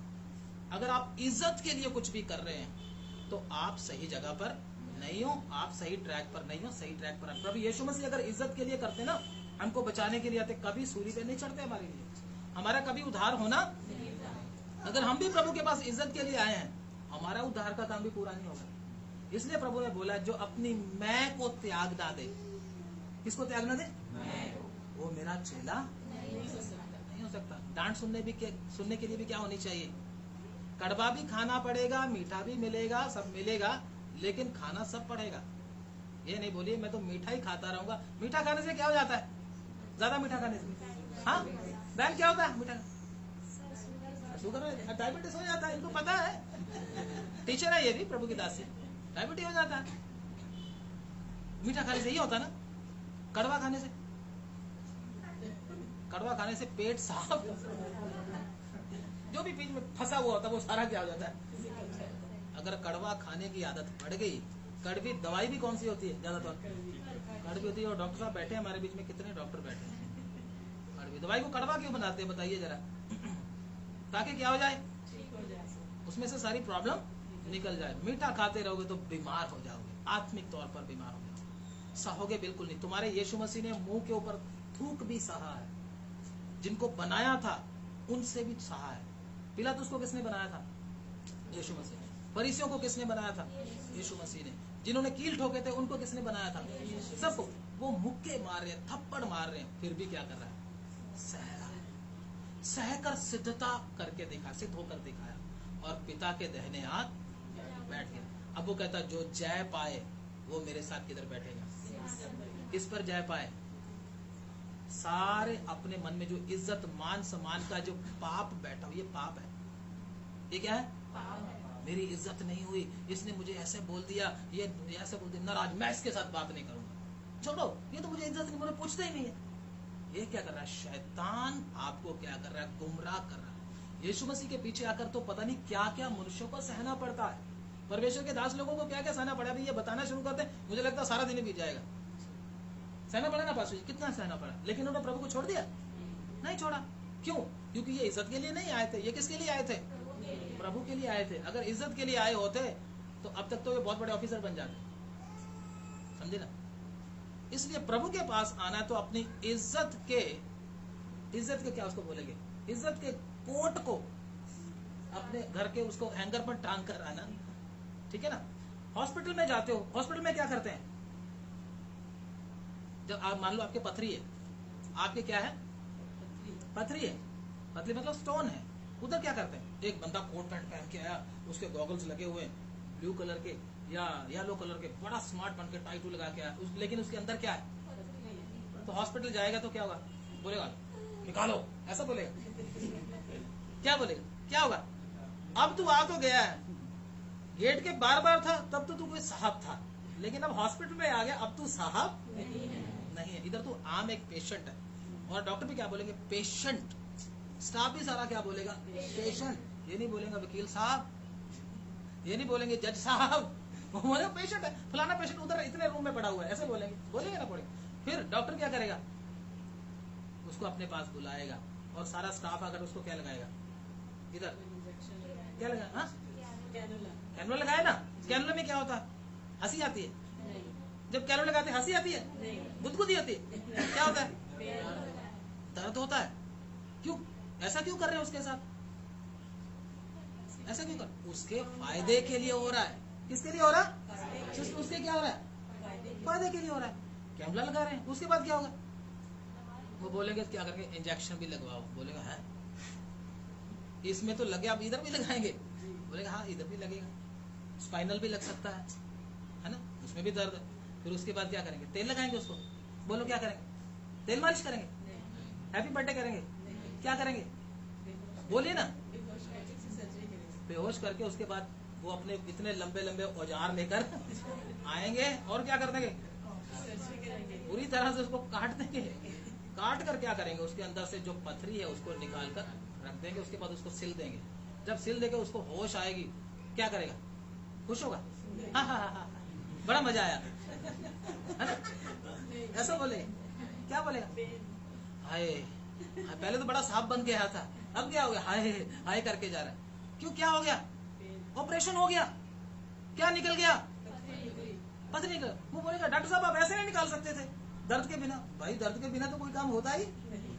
अगर आप इज्जत के लिए कुछ भी कर रहे हैं तो आप सही जगह पर नहीं हो, आप सही ट्रैक पर नहीं हो, सही ट्रैक पर। प्रभु यीशु मसीह अगर इज्जत के लिए करते ना, हमको बचाने के लिए आते, कभी सूली पे नहीं चढ़ते हमारे लिए, हमारा कभी उद्धार होना। अगर हम भी प्रभु के पास इज्जत के लिए आए हैं, हमारा उद्धार का काम भी पूरा नहीं होगा। इसलिए प्रभु ने बोला, जो अपनी मैं को त्याग ना दे, किसको त्याग ना दे, वो मेरा चेला नहीं हो सकता। डांट सुनने के लिए भी क्या होनी चाहिए, कड़वा भी खाना पड़ेगा, मीठा भी मिलेगा, सब मिलेगा, लेकिन खाना सब पड़ेगा। ये नहीं बोलिए मैं तो मीठा ही खाता रहूंगा। मीठा खाने से क्या हो जाता है, ज्यादा मीठा खाने से, हाँ बहन क्या होता है, मीठा शुगर, डायबिटीज हो जाता है, इनको पता है। टीचर है ये भी, प्रभु की दासी, डायबिटीज हो जाता है। मीठा खाने से ही होता है ना, कड़वा खाने से पेट साफ, जो भी बीच में फंसा हुआ होता है वो सारा क्या हो जाता है। अगर कड़वा खाने की आदत पड़ गई, कड़वी दवाई भी कौन सी होती है, ज्यादातर कड़वी होती है। और डॉक्टर साहब बैठे हैं हमारे बीच में, कितने डॉक्टर बैठे हैं, कड़वी दवाई को कड़वा क्यों बनाते हैं बताइए जरा, ताकि क्या हो जाए, उसमें से सारी प्रॉब्लम निकल जाए। मीठा खाते रहोगे तो बीमार हो जाओगे, आत्मिक तौर पर बीमार हो जाओगे, सहोगे बिल्कुल नहीं। तुम्हारे यीशु मसीह ने मुंह के ऊपर थूक भी सहा है, जिनको बनाया था उनसे भी सहा है। पिलातुस को किसने बनाया था, यीशु मसीह ने। फरीसियों को किसने बनाया था, यीशु मसीह ने। जिन्होंने कील ठोके थे उनको किसने बनाया था, सबको। वो मुक्के मार रहे हैं, थप्पड़ मार रहे हैं, फिर भी क्या कर रहा है, सह रहा है। सहकर सिद्धता करके दिखा, सिद्ध होकर दिखाया, और पिता के दहने हाथ बैठ गया। अब वो कहता जो जय पाए वो मेरे साथ किधर बैठेगा, किस पर जय पाए, सारे अपने मन में जो इज्जत मान सम्मान का जो पाप बैठा हो, ये पाप है। ये क्या है, पाप है। मेरी इज्जत नहीं हुई, इसने मुझे ऐसे बोल दिया, ये ऐसे बोल दिया, नाराज, मैं इसके साथ बात नहीं करूंगा, छोड़ो, ये तो मुझे इज्जत नहीं, मुझे पूछते ही नहीं है। ये क्या कर रहा है, शैतान आपको क्या कर रहा है, गुमराह कर रहा है। यीशु मसीह के पीछे आकर तो पता नहीं क्या क्या मनुष्यों को सहना पड़ता है। परमेश्वर के दास लोगों को क्या क्या सहना पड़ा, ये बताना शुरू करते हैं, मुझे लगता है सारा दिन बीत जाएगा। सहना पड़ा ना पास्टर जी, कितना सहना पड़ा, लेकिन उन्होंने प्रभु को छोड़ दिया, नहीं छोड़ा। क्यों, क्योंकि ये इज्जत के लिए नहीं आए थे। ये किसके लिए आए थे, प्रभु के लिए आए थे। अगर इज्जत के लिए आए होते तो अब तक तो ये बहुत बड़े ऑफिसर बन जाते, समझे ना। इसलिए प्रभु के पास आना तो अपनी इज्जत के क्या उसको बोलेंगे, इज्जत के कोट को अपने घर के उसको हैंगर पर टांग कर आना, ठीक है ना। हॉस्पिटल में जाते हो, हॉस्पिटल में क्या करते हैं, जब आप मान लो आपके पथरी है, आपके क्या है, पथरी है, पथरी मतलब स्टोन है, उधर क्या करते हैं, एक बंदा कोट पैंट पहन के आया, उसके गॉगल्स लगे हुए ब्लू कलर के, या येलो कलर के बड़ा स्मार्ट बन के टाई लगा के आया, लेकिन उसके अंदर क्या है, तो हॉस्पिटल जाएगा तो क्या होगा, बोलेगा निकालो, ऐसा बोलेगा, क्या बोलेगा, क्या होगा। अब तू आ तो गया है, गेट के बार बार था तब तो तू कोई साहब था, लेकिन अब हॉस्पिटल में आ गया, अब तू साहब नहीं है। इधर तू आम एक पेशेंट है, और डॉक्टर भी क्या बोलेंगे, पेशेंट, स्टाफ भी सारा क्या बोलेगा, पेशेंट। ये नहीं बोलेंगे वकील साहब, ये नहीं बोलेंगे जज साहब, वो बोलेगा पेशेंट है, फलाना पेशेंट उधर इतने रूम में पड़ा हुआ है, ऐसे बोलेंगे, बोलेंगे ना पड़ेगा। फिर डॉक्टर क्या करेगा, उसको अपने पास बुलाएगा, और सारा स्टाफ आकर उसको क्या लगाएगा, इधर क्या लगाएगा, हाँ कैनुला लगाए ना। कैनुला में क्या होता है, हंसी आती है, जब कैनुला लगाते हैं हंसी आती है, गुदगुदी होती है, क्या होता है, दर्द होता है। क्यों, ऐसा क्यों कर रहे हैं उसके साथ, ऐसा क्यों कर, उसके फायदे के लिए हो रहा है। किसके लिए हो रहा है, उसके क्या हो रहा है, फायदे के लिए हो रहा है। कैमरा लगा रहे हैं, उसके बाद क्या होगा, वो बोलेंगे क्या करके इंजेक्शन भी लगवाओ, बोलेगा है इसमें तो लगे, आप इधर भी लगाएंगे, बोलेगा हाँ इधर भी लगेगा, स्पाइनल भी लग सकता है ना, उसमें भी दर्द है। फिर उसके बाद क्या करेंगे, तेल लगाएंगे उसको, बोलो क्या करेंगे, तेल मालिश करेंगे, हैप्पी बर्थडे करेंगे, क्या करेंगे, बोलिए ना, बेहोश करके उसके बाद वो अपने इतने लंबे लंबे औजार लेकर आएंगे और क्या कर देंगे, पूरी तरह से उसको काट देंगे। काट कर क्या करेंगे, उसके अंदर से जो पथरी है उसको निकाल कर रख देंगे, उसके बाद उसको सिल देंगे। जब सिल देंगे उसको होश आएगी, क्या करेगा, खुश होगा, हाँ हाँ हाँ हाँ, बड़ा मजा आया, है ना, ऐसा बोले, क्या बोलेगा, हाय पहले तो बड़ा साफ बन के आया था, अब क्या हो गया, हाय हाय करके जा रहा है। क्यों, क्या हो गया, ऑपरेशन हो गया, क्या निकल गया, पता नहीं। वो बोलेगा डॉक्टर साहब आप ऐसे नहीं निकाल सकते थे दर्द के बिना। भाई दर्द के बिना तो कोई काम होता ही,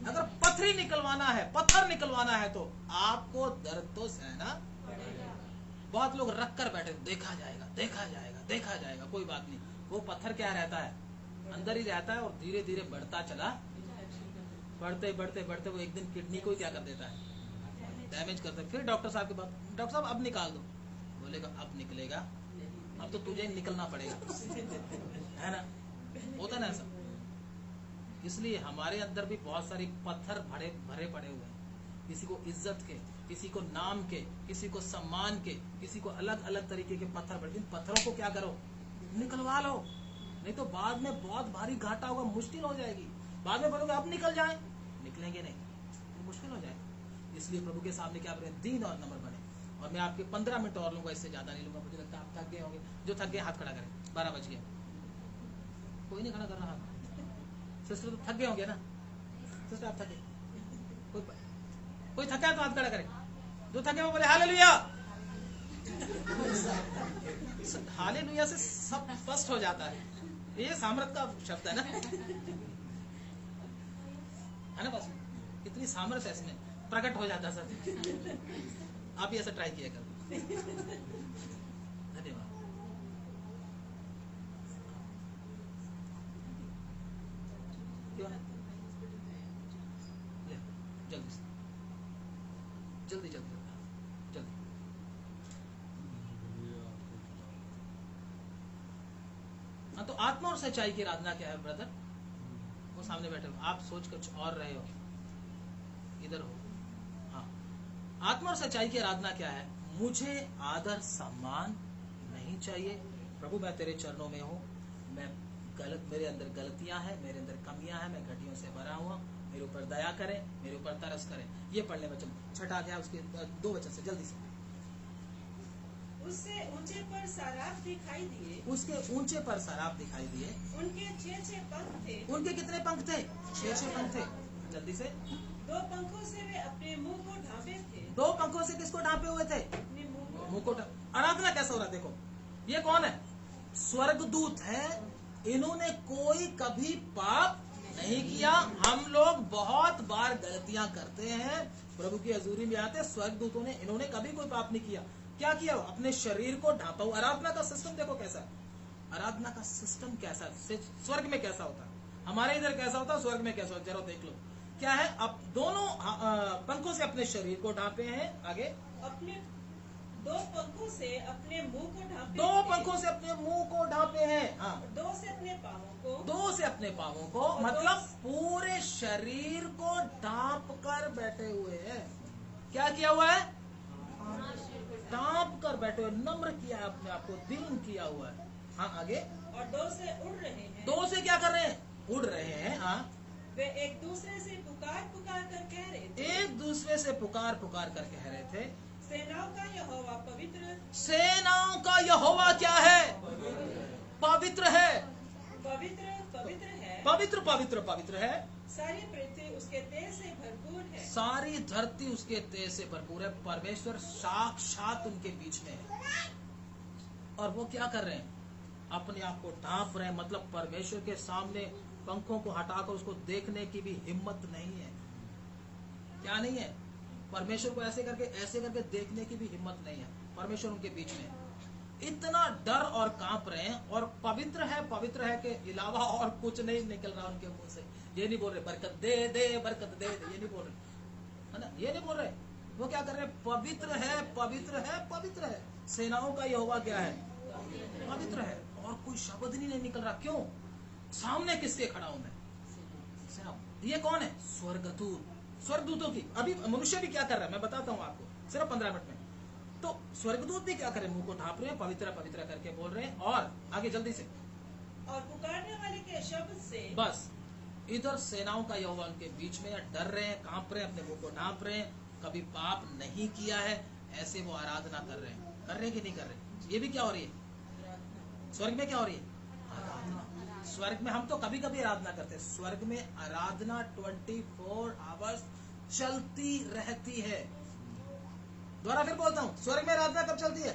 अगर पथरी निकलवाना है, पत्थर निकलवाना है तो आपको दर्द तो सहना। बहुत लोग रख कर बैठे, देखा जाएगा देखा जाएगा देखा जाएगा, कोई बात नहीं। वो पत्थर क्या रहता है, अंदर ही रहता है और धीरे धीरे बढ़ता चला, बढ़ते बढ़ते बढ़ते वो एक दिन किडनी को ही क्या कर देता है, डैमेज करता है। फिर डॉक्टर साहब के पास, डॉक्टर साहब अब निकाल दो, बोलेगा अब निकलेगा, अब तो तुझे निकलना पड़ेगा, है ना, होता ना ऐसा। इसलिए हमारे अंदर भी बहुत सारी पत्थर भरे भरे पड़े हुए हैं, किसी को इज्जत के, किसी को नाम के, किसी को सम्मान के, किसी को अलग अलग तरीके के पत्थर भरे। इन पत्थरों को क्या करो, निकलवा लो, नहीं तो बाद में बहुत भारी घाटा होगा, मुश्किल हो जाएगी। बाद में बोलोगे अब निकल जाए, निकलेंगे नहीं, तो मुश्किल हो जाएगा। इसलिए प्रभु के सामने क्या बने, दीन और नम्र बने। और मैं आपके 15 मिनट और लूंगा, इससे ज्यादा नहीं लूंगा, मुझे लगता है आप थक गए होंगे। जो थक गए हाथ खड़ा करें, 12 बज गए, कोई नहीं खड़ा कर रहा। सिस्टर तो थक गए होंगे ना, सिस्टर आप थके, कोई थका है तो हाथ खड़ा करे, जो थके वो बोले हालेलुया। हालेलुया से सब स्पष्ट हो जाता है, ये सामर्थ का शब्द है ना, है ना, बस कितनी सामर्थ है इसमें, प्रकट हो जाता सर। आप भी ऐसा ट्राई किया कर। धन्यवाद। क्यों है, जल्दी जल्दी जल्दी जल्दी। हाँ, तो आत्मा और सच्चाई की आराधना क्या है ब्रदर, वो सामने बैठे हो, आप सोच कुछ और रहे हो, इधर हो। हाँ, आत्मा और सच्चाई की आराधना क्या है, मुझे आदर सम्मान नहीं चाहिए प्रभु, मैं तेरे चरणों में हूँ, मैं गलत, मेरे अंदर गलतियां हैं, मेरे अंदर कमियां हैं, मैं घटियों से भरा हुआ, मेरे ऊपर दया करें, मेरे ऊपर तरस करें। ये पढ़ने वचन छठा गया, उसके 2 वचन से जल्दी से। उससे ऊंचे पर सराब दिखाई दिए, उसके ऊंचे पर सराब दिखाई दिए, उनके 6 पंख थे, उनके कितने पंख थे, 6 पंख थे, जल्दी से। 2 पंखों से वे अपने मुंह को ढांपे थे, 2 पंखों से किसको ढांपे हुए थे, अपने मुंह मुंह को। आराधना कैसा हो रहा है, देखो ये कौन है, स्वर्गदूत है, इन्होंने कोई कभी पाप नहीं किया। हम लोग बहुत बार गलतियां करते हैं, प्रभु की हजूरी में आते, स्वर्गदूतों ने, इन्होंने कभी कोई पाप नहीं किया। क्या किया, अपने शरीर को ढांपा हुआ। आराधना का सिस्टम देखो कैसा है, आराधना का सिस्टम कैसा है, स्वर्ग में कैसा होता है, हमारे इधर कैसा होता है, स्वर्ग में कैसा होता है, जरा देख लो। क्या है, अब दोनों पंखों से अपने शरीर को ढांपे हैं, आगे अपने दो पंखों से अपने मुंह को ढांपे दो थे। पंखों से अपने मुंह को ढांपे हैं। हाँ, दो से अपने पांवों को, दो से अपने पांवों को, मतलब पूरे शरीर को ढांप कर बैठे हुए हैं। क्या किया हुआ है? ढांप कर बैठे हुए, नम्र किया है अपने आप को, दीन किया हुआ है। हाँ, आगे। और दो से उड़ रहे हैं। दो से क्या कर रहे हैं? उड़ रहे हैं। हाँ, वे एक दूसरे से पुकार पुकार कर कह रहे थे, एक दूसरे से पुकार पुकार कर कह रहे थे, सेनाओं का यहोवा पवित्र, सेनाओं का यहोवा क्या है? पवित्र है। पवित्र पवित्र है। पवित्र पवित्र पवित्र है। सारी पृथ्वी उसके तेज से भरपूर है। सारी धरती उसके तेज से भरपूर है। परमेश्वर साक्षात उनके बीच में है। और वो क्या कर रहे हैं? अपने आप को ढांप रहे हैं। मतलब परमेश्वर के सामने पंखों को हटाकर उसको देखने की भी हिम्मत नहीं है। क्या नहीं है? परमेश्वर को ऐसे करके देखने की भी हिम्मत नहीं है। परमेश्वर उनके बीच में है। इतना डर और कांप रहे हैं। और पवित्र है के अलावा और कुछ नहीं निकल रहा उनके मुंह से। ये नहीं बोल रहे बरकत दे दे, बरकत दे दे, ये नहीं बोल रहे, है ना? ये नहीं बोल रहे। वो क्या कर रहे हैं? पवित्र है, पवित्र है, पवित्र है। सेनाओं का यहोवा क्या है? पवित्र है। और कोई शब्द नहीं निकल रहा। क्यों? सामने किसके खड़ा हूं मैं? ये कौन है? स्वर्गदूत। स्वर्गदूतों की अभी मनुष्य भी क्या कर रहा है मैं बताता हूं आपको सिर्फ 15 मिनट में। तो स्वर्गदूत भी क्या करे? मुंह को ढांप रहे हैं, पवित्र पवित्र करके बोल रहे हैं। और आगे जल्दी से, और पुकारने वाले के शब्द से, बस इधर सेनाओं का यहोवा उनके बीच में डर रहे हैं, कांप रहे हैं, अपने मुंह को ढांप रहे हैं। कभी पाप नहीं किया है, ऐसे वो आराधना कर रहे हैं कि नहीं कर रहे? ये भी क्या हो रही है? स्वर्ग में क्या हो रही है? आराधना। स्वर्ग में हम तो कभी कभी आराधना करते हैं। स्वर्ग में आराधना 24 आवर्स चलती रहती है। दोबारा फिर बोलता हूँ, स्वर्ग में आराधना कब चलती है?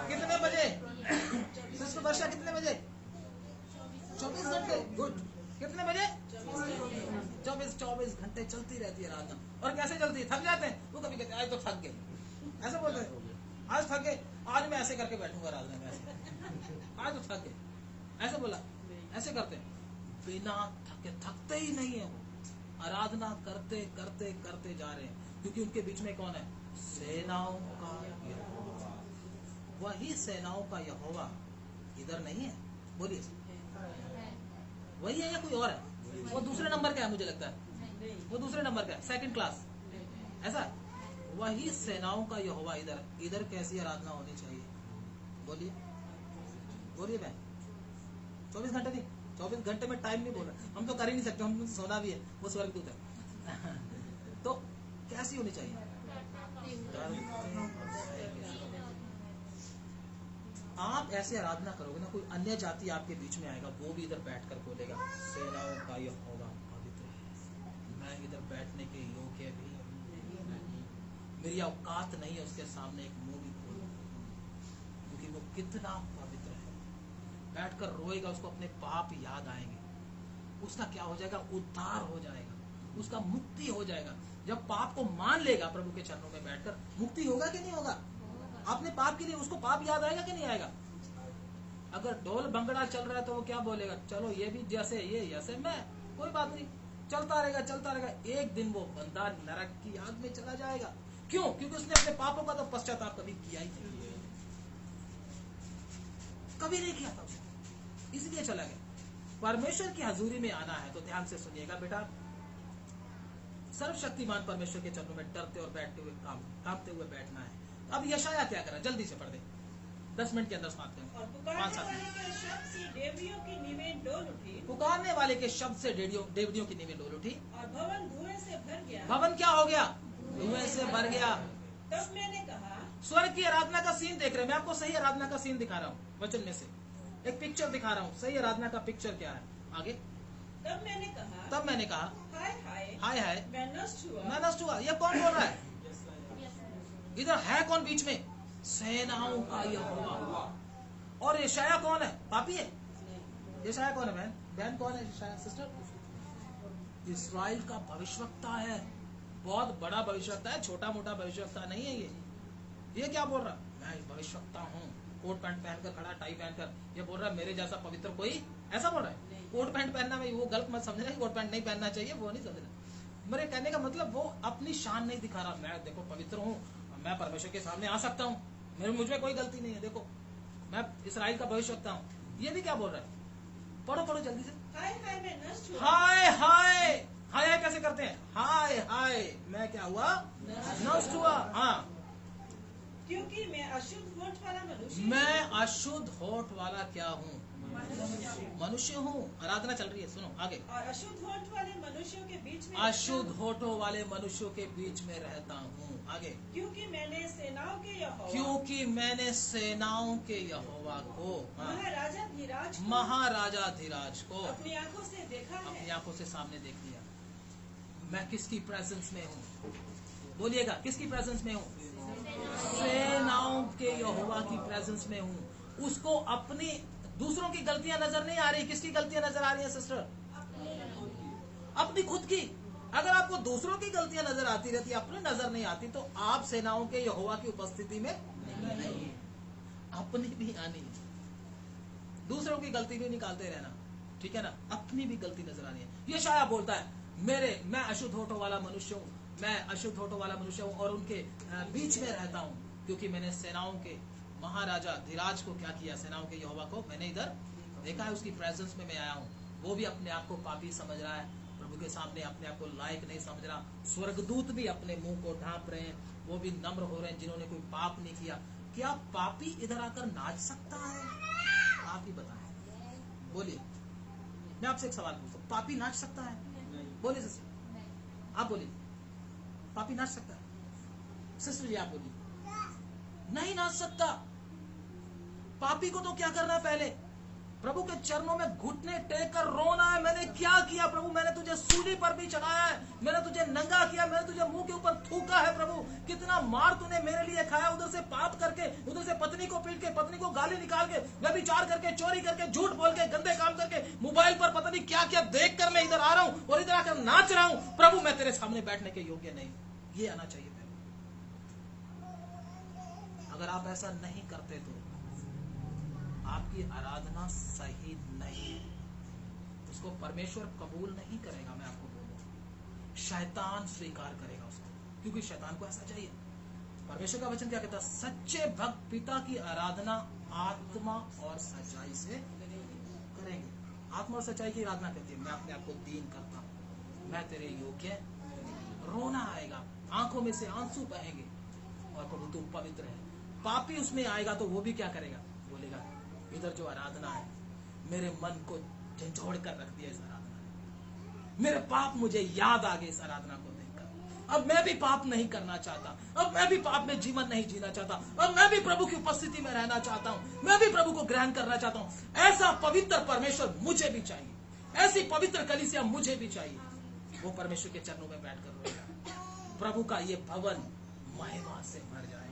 कितने बजे? सिस्टर वर्षा, कितने बजे? 24 घंटे। गुड। कितने बजे? 24 घंटे चलती रहती है आराधना। और कैसे चलती है? थक जाते हैं वो, कभी कहते हैं आज तो थक गए, ऐसा बोलते हैं, आज थक गए, आज मैं ऐसे करके बैठूंगा आराधना में, ऐसे आज तो थक गए, ऐसे बोला, ऐसे करते हैं। बिना थकते ही नहीं है वो, आराधना करते करते करते जा रहे हैं। क्योंकि उनके बीच में कौन है? सेनाओं का यहोवा। वही सेनाओं का यहोवा इधर नहीं है। बोलिए, वही है या कोई और है? वो दूसरे नंबर का है, मुझे लगता है वो दूसरे नंबर का है, सेकंड क्लास, ऐसा। वही सेनाओं का यहोवा इधर कैसी आराधना होनी चाहिए? बोलिए बोलिए बहन। 24 घंटे नहीं, 24 घंटे में टाइम नहीं बोल रहा, हम तो कर ही नहीं सकते, हम सोना भी है, वो स्वर्गदूत है। तो कैसी होनी चाहिए? आप ऐसे आराधना करोगे ना, कोई अन्य जाति आपके बीच में आएगा, वो भी इधर बैठकर बोलेगा सेनाओं का यहोवा पवित्र है, मैं इधर बैठने के योग्य भी नहीं, मेरी औकात नहीं है उसके सामने एक मुंह भी खोलूं, क्योंकि वो कितना पवित्र है। बैठकर रोएगा, उसको अपने पाप याद आएंगे, उसका क्या हो जाएगा? उद्धार हो जाएगा, उसका मुक्ति हो जाएगा। जब पाप को मान लेगा प्रभु के चरणों में बैठकर, मुक्ति होगा कि नहीं होगा? अपने पाप के लिए उसको पाप याद आएगा कि नहीं आएगा? अगर ढोल भंगड़ा चल रहा है तो वो क्या बोलेगा? चलो ये भी जैसे ये जैसे मैं, कोई बात नहीं, चलता रहेगा चलता रहेगा। एक दिन वो बंदा नरक की आग में चला जाएगा। क्यों? क्योंकि उसने अपने पापों का तो पश्चाताप कभी किया ही नहीं, कभी नहीं किया था उसने, इसलिए चला गया। परमेश्वर की हजूरी में आना है तो ध्यान से सुनिएगा बेटा, सर्वशक्तिमान परमेश्वर के चरणों में डरते और बैठते हुए कांपते हुए बैठना है। अब यशाया क्या करा? जल्दी से पढ़ दे, 10 मिनट के अंदर समाप्त करें। और पुकारने वाले के शब्द से डेवढ़ियों की नींवें डोल उठी, पुकारने वाले के शब्द से डेवढ़ियों की नींवें डोल उठी, और भवन धुएं से भर गया। भवन क्या हो गया? धुएं से भर गया। तब मैंने कहा, स्वर्ग की आराधना का सीन देख रहे हैं, मैं आपको सही आराधना का सीन दिखा रहा हूँ, वचन में से एक पिक्चर दिखा रहा हूँ, सही आराधना का पिक्चर क्या है। आगे, तब मैंने कहा, हाय हाय हाय हाय, मैं नष्ट हुआ, मैं नष्ट हुआ। ये कौन बोल रहा है? इधर है कौन बीच में? सेनाओं का यहोवा। और यशाया कौन है? पापी है? यशाया कौन है बहन? बहन कौन है यशाया सिस्टर? इस्राएल का भविष्यवक्ता है, बहुत बड़ा भविष्यवक्ता है, छोटा मोटा भविष्यवक्ता नहीं है ये क्या बोल रहा? मैं भविष्यवक्ता हूँ, कोट पैंट पहनकर खड़ा, टाई पहनकर, ये बोल रहा है मेरे जैसा पवित्र कोई, ऐसा बोल रहा है। कोट पैंट पहनना में वो गलत मत समझना, कोट पैंट नहीं पहनना चाहिए, वो नहीं समझना। मेरे कहने का मतलब वो अपनी शान नहीं दिखा रहा, मैं देखो पवित्र हूँ, मैं परमेश्वर के सामने आ सकता हूँ, मुझ में कोई गलती नहीं है। देखो मैं इसराइल का भविष्यवक्ता हूँ। ये भी क्या बोल रहा है, पढ़ो पढ़ो जल्दी से। हाय हाय मैं नष्ट हुआ। हाय हाय हाय हाय कैसे करते हैं, हाय हाय मैं क्या हुआ, नष्ट हुआ। हाँ, क्योंकि मैं अशुद्ध होठ वाला मनुष्य मैं अशुद्ध होठ वाला क्या हूँ, मनुष्य हूँ। आराधना चल रही है, सुनो आगे। और अशुद्ध होठ वाले मनुष्यों के बीच में अशुद्ध होठों वाले मनुष्यों के बीच में रहता हूँ। आगे, क्योंकि मैंने सेनाओं के यहोवा क्योंकि मैंने सेनाओं के यहोवा को, हाँ, महाराजा धीराज को अपनी आंखों से देखा है। अपनी आंखों से सामने देख लिया। मैं किसकी प्रेजेंस में हूँ, बोलिएगा किसकी प्रेजेंस में हूँ, सेनाओं के यहोवा की प्रेजेंस में हूँ। उसको अपनी दूसरों की गलतियां नजर नहीं आ रही। किसकी गलतियां नजर आ रही है सिस्टर, अपनी खुद की। अगर आपको दूसरों की गलतियां नजर आती रहती, अपनी नजर नहीं आती, तो आप सेनाओं के यहोवा की उपस्थिति में नहीं। अपनी भी आनी, दूसरों की गलती भी निकालते रहना, ठीक है ना, अपनी भी गलती नजर आनी है। ये शाया बोलता है मैं अशुद्ध होठों वाला मनुष्य हूँ, मैं अशुद्ध होठों वाला मनुष्य हूँ और उनके बीच में रहता हूँ, क्योंकि मैंने सेनाओं के महाराजा धीराज को क्या किया, सेनाओं के यहोवा को मैंने इधर देखा है। उसकी प्रेजेंस में मैं आया हूँ। वो भी अपने आप को पापी समझ रहा है, प्रभु के सामने अपने आप को लायक नहीं समझ रहा। स्वर्गदूत भी अपने मुंह को ढांप रहे हैं, वो भी नम्र हो रहे हैं जिन्होंने कोई पाप नहीं किया। क्या पापी इधर आकर नाच सकता है? आप ही बताएं, बोलिए। मैं आपसे एक सवाल पूछता हूँ, पापी नाच सकता है? बोलिए सिस्टर, आप बोलिए, पापी नाच सकता है? सिस्टर जी आप बोलिए, नहीं नाच सकता। पापी को तो क्या करना है, पहले प्रभु के चरणों में घुटने टेक कर रोना है। मैंने क्या किया प्रभु, मैंने तुझे सूली पर भी चढ़ाया है, मैंने तुझे नंगा किया, मैंने तुझे मुंह के ऊपर थूका है प्रभु, कितना मार तूने मेरे लिए खाया, उधर से पाप करके, उधर से पत्नी को पीट के, पत्नी को गाली निकाल के, व्यभिचार करके, चोरी करके, झूठ बोल के, गंदे काम करके, मोबाइल पर पता नहीं क्या क्या देख कर मैं इधर आ रहा हूँ और इधर आकर नाच रहा हूँ। प्रभु मैं तेरे सामने बैठने के योग्य नहीं। ये आना चाहिए। अगर आप ऐसा नहीं करते तो आपकी आराधना सही नहीं है, उसको परमेश्वर कबूल नहीं करेगा। मैं आपको बोलूं, शैतान स्वीकार करेगा उसको, क्योंकि शैतान को ऐसा चाहिए। परमेश्वर का वचन क्या कहता है, सच्चे भक्त पिता की आराधना आत्मा और सच्चाई से करेंगे। आत्मा और सच्चाई की आराधना कहती है मैं अपने आप को दीन करता हूं, मैं तेरे योग्य। रोना आएगा, आंखों में से आंसू बहेंगे, और प्रभु तू पवित्र है। पापी उसमें आएगा तो वो भी क्या करेगा, बोलेगा इधर जो आराधना है मेरे मन को झंझोड़ कर रख दिया, इस आराधना ने मेरे पाप मुझे याद आ गए इस आराधना को देखकर। अब मैं भी पाप नहीं करना चाहता, अब मैं भी पाप में जीवन नहीं जीना चाहता, अब मैं भी प्रभु की उपस्थिति में रहना चाहता हूँ, मैं भी प्रभु को ग्रहण करना चाहता हूँ। ऐसा पवित्र परमेश्वर मुझे भी चाहिए, ऐसी पवित्र कलीसिया मुझे भी चाहिए। वो परमेश्वर के चरणों में बैठकर रोएगा, प्रभु का ये भवन महिमा से भर जाएगा।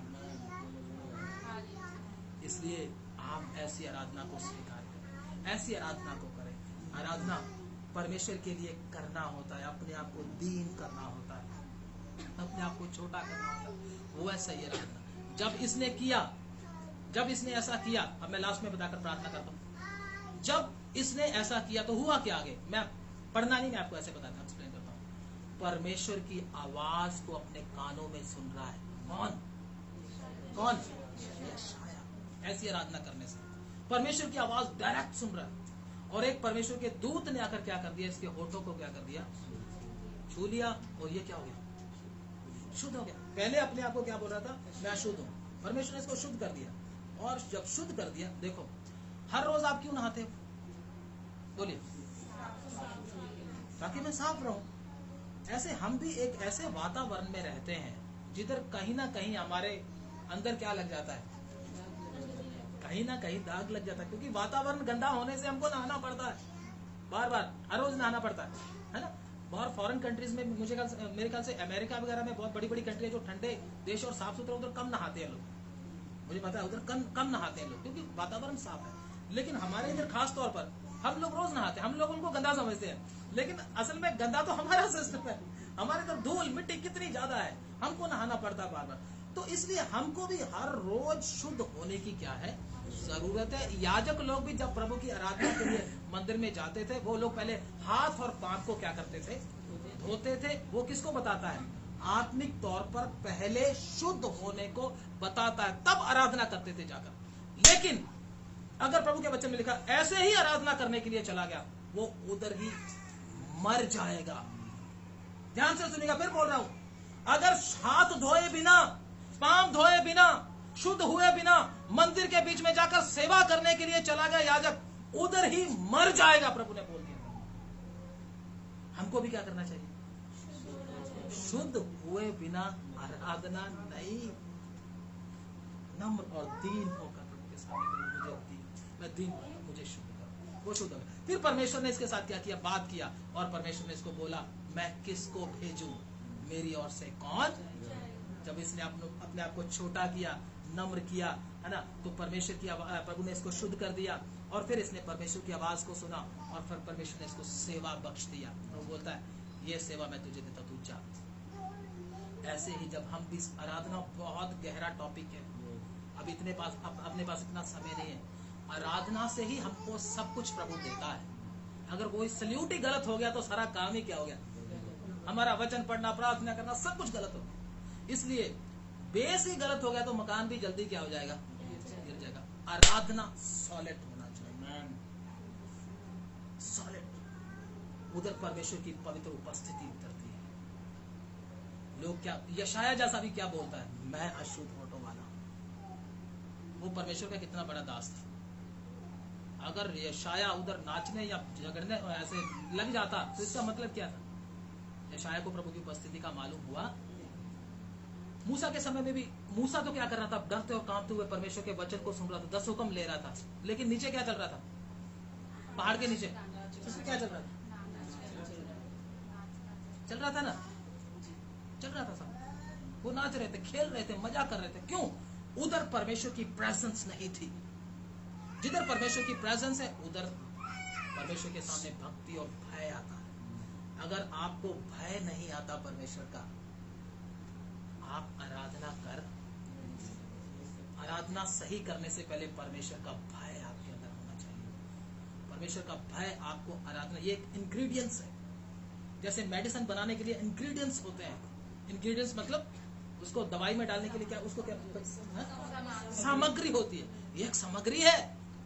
इसलिए आप ऐसी आराधना को स्वीकार करें, ऐसी आराधना को करें। आराधना परमेश्वर के लिए करना होता है, अपने आप को दीन करना होता है, अपने आप को छोटा करना होता है। वो ऐसा ही आराधना जब इसने किया, जब इसने ऐसा किया, अब मैं लास्ट में बताकर प्रार्थना करता हूँ। जब इसने ऐसा किया तो हुआ क्या आगे, मैं पढ़ना नहीं, मैं आपको ऐसे बताता हूँ, एक्सप्लेन करता हूँ। परमेश्वर की आवाज को अपने कानों में सुन रहा है। कौन कौन? ऐसी आराधना करने से परमेश्वर की आवाज डायरेक्ट सुन रहा है। और एक परमेश्वर के दूत ने आकर क्या कर दिया, इसके होठों को क्या कर दिया, छू लिया, और ये क्या हो गया, शुद्ध हो गया। पहले अपने आप को क्या बोल रहा था, मैं अशुद्ध हूं, परमेश्वर ने इसको शुद्ध कर दिया। और जब शुद्ध कर दिया, देखो हर रोज आप क्यों नहाते हो, बोलिए, ताकि मैं साफ रहूं। ऐसे हम भी एक ऐसे वातावरण में रहते हैं जिधर कहीं ना कहीं हमारे अंदर क्या लग जाता है, कहीं ना कहीं दाग लग जाता है, क्योंकि वातावरण गंदा होने से हमको नहाना पड़ता है, बार बार हर रोज नहाना पड़ता है ना। बाहर फॉरेन कंट्रीज में, मेरे ख्याल से अमेरिका वगैरह में, बहुत बड़ी बड़ी कंट्री है जो ठंडे देश और साफ सुथरा, उधर कम नहाते हैं लोग, मुझे पता है उधर कम नहाते हैं लोग, क्योंकि वातावरण साफ है। लेकिन हमारे इधर खास तौर पर हम लोग रोज नहाते हैं, हम लोग उनको गंदा समझते हैं, लेकिन असल में गंदा तो हमारा सिस्टम है। हमारे इधर धूल मिट्टी कितनी ज्यादा है, हमको नहाना पड़ता है बार बार। तो इसलिए हमको भी हर रोज शुद्ध होने की क्या है, जरूरत है। याजक लोग भी जब प्रभु की आराधना के लिए मंदिर में जाते थे, वो लोग पहले हाथ और पांव को क्या करते थे, धोते थे। वो किसको बताता है, आत्मिक तौर पर पहले शुद्ध होने को बताता है, तब आराधना करते थे जाकर। लेकिन अगर प्रभु के वचन में लिखा ऐसे ही आराधना करने के लिए चला गया, वो उधर ही मर जाएगा। ध्यान से सुनिएगा, फिर बोल रहा हूं, अगर हाथ धोए बिना, पांव धोए बिना, शुद्ध हुए बिना मंदिर के बीच में जाकर सेवा करने के लिए चला गया याजक, उधर ही मर जाएगा, प्रभु ने बोल दिया। हमको भी क्या करना चाहिए? शुद्ध हुए बिना आराधना नहीं, नम्र और दीन होकर प्रभु के सामने, मैं दीन, मुझे शुद्ध कर, वो शुद्ध हो गया। फिर परमेश्वर ने इसके साथ क्या किया? बात किया, और परमेश्वर ने इसको बोला, मैं किसको भेजूं, मेरी ओर से कौन? जब इसने अपने आप को छोटा किया, नम्र किया, है ना, तो परमेश्वर की प्रभु ने इसको शुद्ध कर दिया, और फिर इसने परमेश्वर की आवाज को सुना, और फिर परमेश्वर ने इसको सेवा बख्श दिया। तो वो बोलता है, ये सेवा मैं तुझे देता, तू जा। ऐसे ही जब हम भी, आराधना बहुत गहरा टॉपिक है, अब अपने पास इतना समय नहीं है। आराधना से ही हमको सब कुछ प्रभु देता है। अगर कोई सल्यूट ही गलत हो गया तो सारा काम ही क्या हो गया? हमारा वचन पढ़ना, प्रार्थना करना, सब कुछ गलत हो गया। इसलिए बेस ही गलत हो गया तो मकान भी जल्दी क्या हो जाएगा? गिर जाएगा। आराधना सॉलिड होना चाहिए, सॉलिड। उधर परमेश्वर की पवित्र उपस्थिति उतरती है। लोग क्या, यशाया जैसा भी क्या बोलता है, मैं अशुद्ध होठों वाला। वो परमेश्वर का कितना बड़ा दास था। अगर यशाया उधर नाचने या झगड़ने ऐसे लग जाता तो इसका मतलब क्या था? यशाया को प्रभु की उपस्थिति का मालूम हुआ। मूसा के समय में भी, मूसा तो क्या कर रहा था? डरते और कांपते हुए परमेश्वर के वचन को सुन रहा था, 10 हुक्म ले रहा था, लेकिन नीचे क्या चल रहा था? पहाड़ के नीचे उसमें क्या चल रहा था? चल रहा था ना, चल रहा था सब। वो नाच रहे थे, खेल रहे थे, मजा कर रहे थे। क्यों? उधर परमेश्वर की प्रेजेंस नहीं थी। जिधर परमेश्वर की प्रेजेंस है, उधर परमेश्वर के सामने भक्ति और भय आता है। अगर आपको भय नहीं आता परमेश्वर का, आप आराधना आराधना सही करने से पहले परमेश्वर का भय आपके अंदर होना चाहिए। परमेश्वर का भय आपको आराधना, ये एक इंग्रेडिएंट्स है। जैसे मेडिसिन बनाने के लिए इंग्रेडिएंट्स होते हैं। इंग्रेडिएंट्स मतलब उसको दवाई में डालने के लिए क्या, उसको क्या सामग्री होती है। ये एक सामग्री है।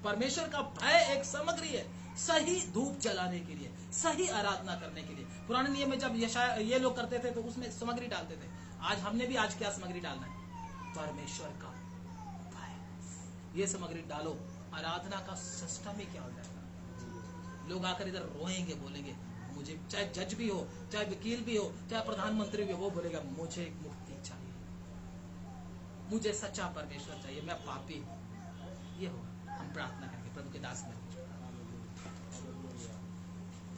परमेश्वर का भय एक सामग्री है, सही धूप जलाने के लिए, सही आराधना करने के लिए। पुराने नियम में जब ये लोग करते थे तो उसमें सामग्री डालते थे। आज हमने भी आज क्या सामग्री डालना है? परमेश्वर का भय। ये सामग्री डालो, आराधना का सिस्टम ही क्या हो जाएगा। लोग आकर इधर रोएंगे, बोलेंगे मुझे, चाहे जज भी हो, चाहे वकील भी हो, चाहे प्रधानमंत्री भी हो, वो बोलेगा मुझे एक मुक्ति चाहिए, मुझे सच्चा परमेश्वर चाहिए, मैं पापी हूं। ये होगा हम प्रार्थना करके प्रभु के दास में।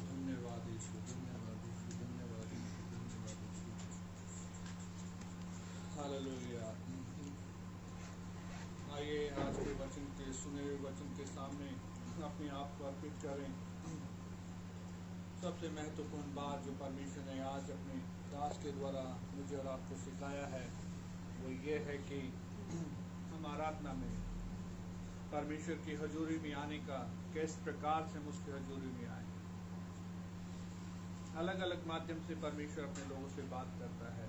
धन्यवाद यीशु, धन्यवाद यीशु, धन्यवाद यीशु, हालेलुया। आइए आज के वचन के, सुने हुए वचन के सामने अपने आप को अर्पित करें। सबसे महत्वपूर्ण बात जो परमेश्वर ने आज अपने दास के द्वारा मुझे और आपको सिखाया है, वो ये है कि हम आराधना में परमेश्वर की हजूरी में आने का किस प्रकार से हम उसकी हजूरी में आए। अलग अलग माध्यम से परमेश्वर अपने लोगों से बात करता है,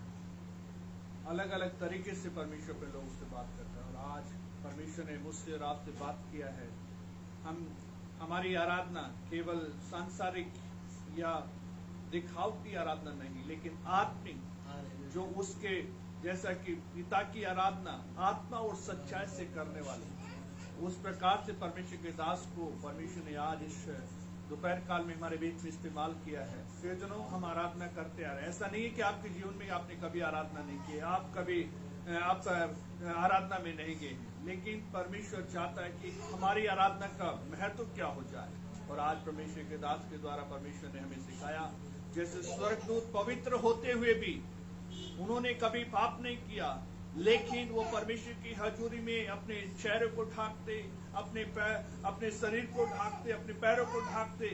अलग अलग तरीके से परमेश्वर अपने लोगों से बात करता है। और आज परमेश्वर ने मुझसे और आपसे बात किया है। हमारी आराधना केवल सांसारिक या दिखावटी आराधना नहीं, लेकिन आत्मिक, जो उसके जैसा कि पिता की आराधना आत्मा और सच्चाई से करने वाले, उस प्रकार से परमेश्वर के दास को परमेश्वर ने आज इस दोपहर काल में हमारे बीच में इस्तेमाल किया है। प्रियजनों, हम आराधना करते आ रहे हैं। ऐसा नहीं है कि आपके जीवन में आपने कभी आराधना नहीं की, आप कभी आप आराधना में नहीं गए, लेकिन परमेश्वर चाहता है कि हमारी आराधना का महत्व क्या हो जाए। और आज परमेश्वर के दास के द्वारा परमेश्वर ने हमें सिखाया, जैसे स्वर्गदूत पवित्र होते हुए भी उन्होंने कभी पाप नहीं किया, लेकिन वो परमेश्वर की हजूरी में अपने चेहरे को ढांकते, अपने शरीर को ढांकते, अपने पैरों को ढांकते,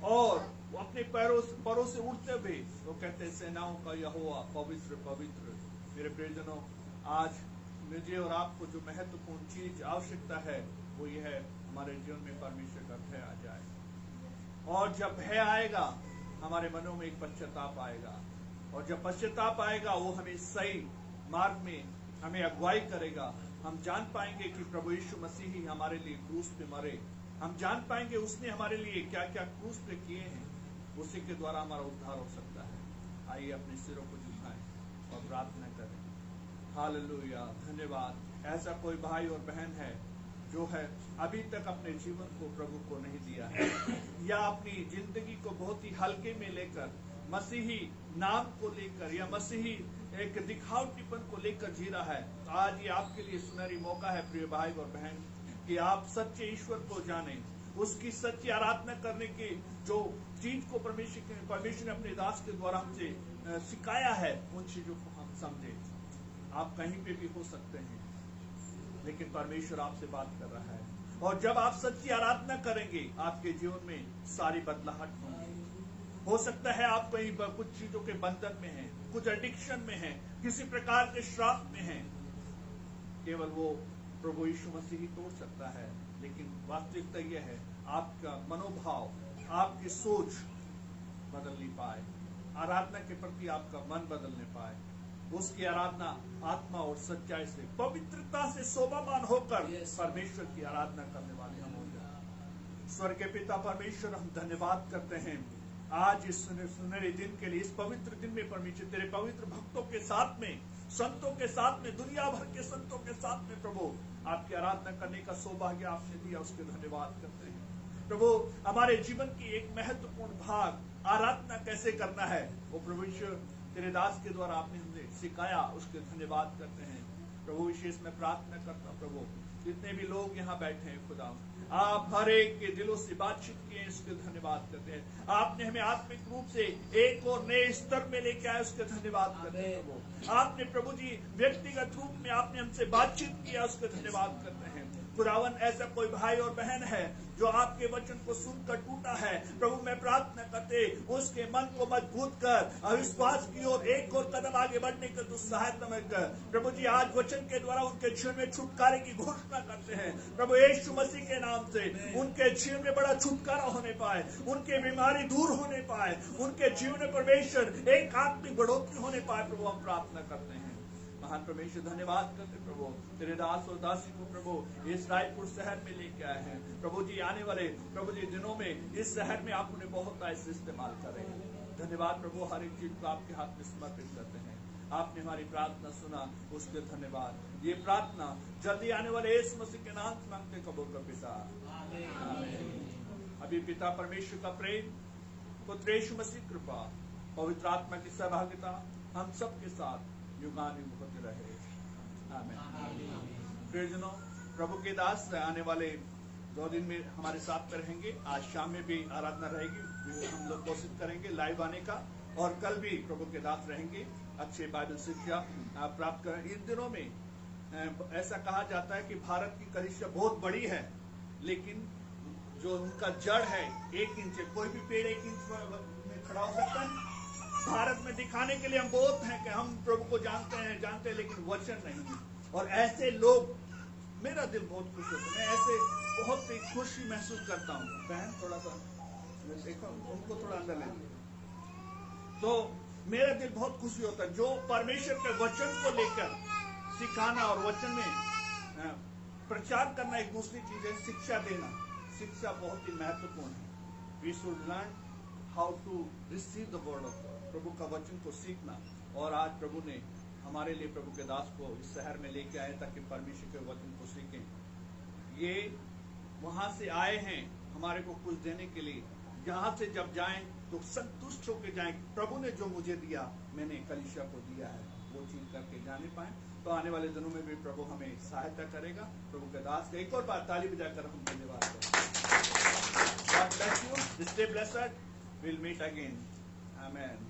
और वो अपने पैरों से उठते हुए वो कहते, सेनाओं का यहोवा पवित्र पवित्र। मेरे प्रियजनों, आज मुझे और आपको जो महत्वपूर्ण चीज आवश्यकता है वो यह है, हमारे जीवन में परमेश्वर का भय आ जाए। और जब भय आएगा, हमारे मनों में एक पश्चाताप आएगा। और जब पश्चाताप आएगा वो हमें सही मार्ग में हमें अगुवाई करेगा। हम जान पाएंगे कि प्रभु यीशु मसीह ही हमारे लिए क्रूस पे मरे। हम जान पाएंगे उसने हमारे लिए क्या क्या क्रूस पे किए हैं, उसी के द्वारा हमारा उद्धार हो सकता है। आइए अपने सिरों को झुकाएं और प्रार्थना करें। हालेलुया, धन्यवाद। ऐसा कोई भाई और बहन है जो है अभी तक अपने जीवन को प्रभु को नहीं दिया है, या अपनी जिंदगी को बहुत ही हल्के में लेकर मसीही नाम को लेकर या मसीही एक दिखावटीपन को लेकर जी रहा है, तो आज ये आपके लिए सुनहरी मौका है प्रिय भाई और बहन कि आप सच्चे ईश्वर को जाने, उसकी सच्ची आराधना करने की जो चीज को परमेश्वर ने अपने दास के द्वारा हमसे सिखाया है, उन चीजों को हम समझे। आप कहीं पे भी हो सकते हैं, लेकिन परमेश्वर आपसे बात कर रहा है, और जब आप सच्ची आराधना करेंगे आपके जीवन में सारी बदलाहट होंगी। हो सकता है आप कहीं कुछ चीजों के बंधन में हैं, कुछ एडिक्शन में हैं, किसी प्रकार के श्राप में हैं, केवल वो प्रभु यीशु मसीह ही तोड़ सकता है। लेकिन वास्तविकता यह है आपका मनोभाव, आपकी सोच बदलनी पाए, आराधना के प्रति आपका मन बदलने पाए, उसकी आराधना आत्मा और सच्चाई से पवित्रता से शोभामान होकर परमेश्वर की आराधना करने वाले हम हो जाए। स्वर्ग के पिता परमेश्वर, हम धन्यवाद करते हैं आज इस सुनहरे दिन के लिए, इस पवित्र दिन में परमेश्वर तेरे पवित्र भक्तों के साथ में, संतों के साथ में, दुनिया भर के संतों के साथ में प्रभु आपकी आराधना करने का सौभाग्य आपने दिया, उसके धन्यवाद करते हैं। प्रभु हमारे जीवन की एक महत्वपूर्ण भाग आराधना कैसे करना है, वो प्रभु तेरे दास के द्वारा आपने हमें सिखाया, उसके धन्यवाद करते हैं। प्रभु विशेष में प्रार्थना करता हूं प्रभु, जितने भी लोग यहाँ बैठे हैं खुदा, आप हर एक के दिलों से बातचीत किए, इसके धन्यवाद करते हैं। आपने हमें आत्मिक रूप से एक और नए स्तर में लेके आए, उसके धन्यवाद करते हैं प्रभु। आपने प्रभु जी व्यक्तिगत रूप में आपने हमसे बातचीत किया, उसके धन्यवाद करते हैं। खुदावन ऐसा कोई भाई और बहन है जो आपके वचन को सुनकर टूटा है, प्रभु मैं प्रार्थना करते उसके मन को मजबूत कर, अविश्वास की ओर एक और कदम आगे बढ़ने का तू सहायता में कर। प्रभु जी आज वचन के द्वारा उनके जीवन में छुटकारे की घोषणा करते हैं प्रभु यीशु मसीह के नाम से। उनके जीवन में बड़ा छुटकारा होने पाए, उनकी बीमारी दूर होने पाए, उनके जीवन में परमेश्वर एक आत्मिक बढ़ोतरी होने पाए, प्रभु हम प्रार्थना करते हैं। महान परमेश्वर धन्यवाद करते प्रभु, तेरे दास और दासी को प्रभु इस रायपुर शहर में लेके आए हैं प्रभु जी। आने वाले प्रभु जी दिनों में इस शहर में आप उन्हें बहुत ऐसे इस्तेमाल करें। धन्यवाद प्रभु, हर एक चीज को आपके हाथ में समर्पित करते हैं। आपने हमारी प्रार्थना सुना, उसके धन्यवाद। ये प्रार्थना जल्दी आने वाले यीशु मसीह के नाम से मांगते कबूल कर पिता, आमीन। अभी पिता परमेश्वर का प्रेम, पुत्र यीशु मसीह कृपा, पवित्र आत्मा की सहभागिता हम सबके साथ युगानुयुग होते रहे, आमीन। प्रियजनों, प्रभु के दास आने वाले 2 दिन में हमारे साथ में रहेंगे। आज शाम में भी आराधना रहेगी, हम लोग कोशिश करेंगे लाइव आने का, और कल भी प्रभु के दास रहेंगे, अच्छे बाइबल शिक्षा प्राप्त करें। इन दिनों में ऐसा कहा जाता है कि भारत की कलीसिया बहुत बड़ी है, लेकिन जो उनका जड़ है 1 इंच, कोई भी पेड़ 1 इंच में खड़ा हो सकता है। भारत में दिखाने के लिए हम बहुत हैं कि हम प्रभु को जानते हैं, लेकिन वचन नहीं। और ऐसे लोग, मेरा दिल बहुत खुश होता है, मैं ऐसे बहुत ही खुशी महसूस करता हूँ। बहन थोड़ा सा देखो, उनको थोड़ा अंदर ले लीजिए, तो मेरा दिल बहुत खुशी होता है जो परमेश्वर के वचन को लेकर सिखाना और वचन में प्रचार करना एक दूसरी चीज है, शिक्षा देना। शिक्षा बहुत ही महत्वपूर्ण है। We should learn how to receive the word of God, प्रभु का वचन को सीखना। और आज प्रभु ने हमारे लिए प्रभु के दास को इस शहर में लेके आए ताकि परमेश्वर के वचन को सीखें। ये वहां से आए हैं हमारे को कुछ देने के लिए। यहाँ से जब जाएं तो संतुष्ट होकर जाएं, प्रभु ने जो मुझे दिया मैंने कलीसिया को दिया है, वो चीज करके जाने पाए। तो आने वाले दिनों में भी प्रभु हमें सहायता करेगा। प्रभु के दास का एक और बार ताली बजाकर हम धन्यवाद करें। God bless you. Stay blessed. We'll meet again. Amen.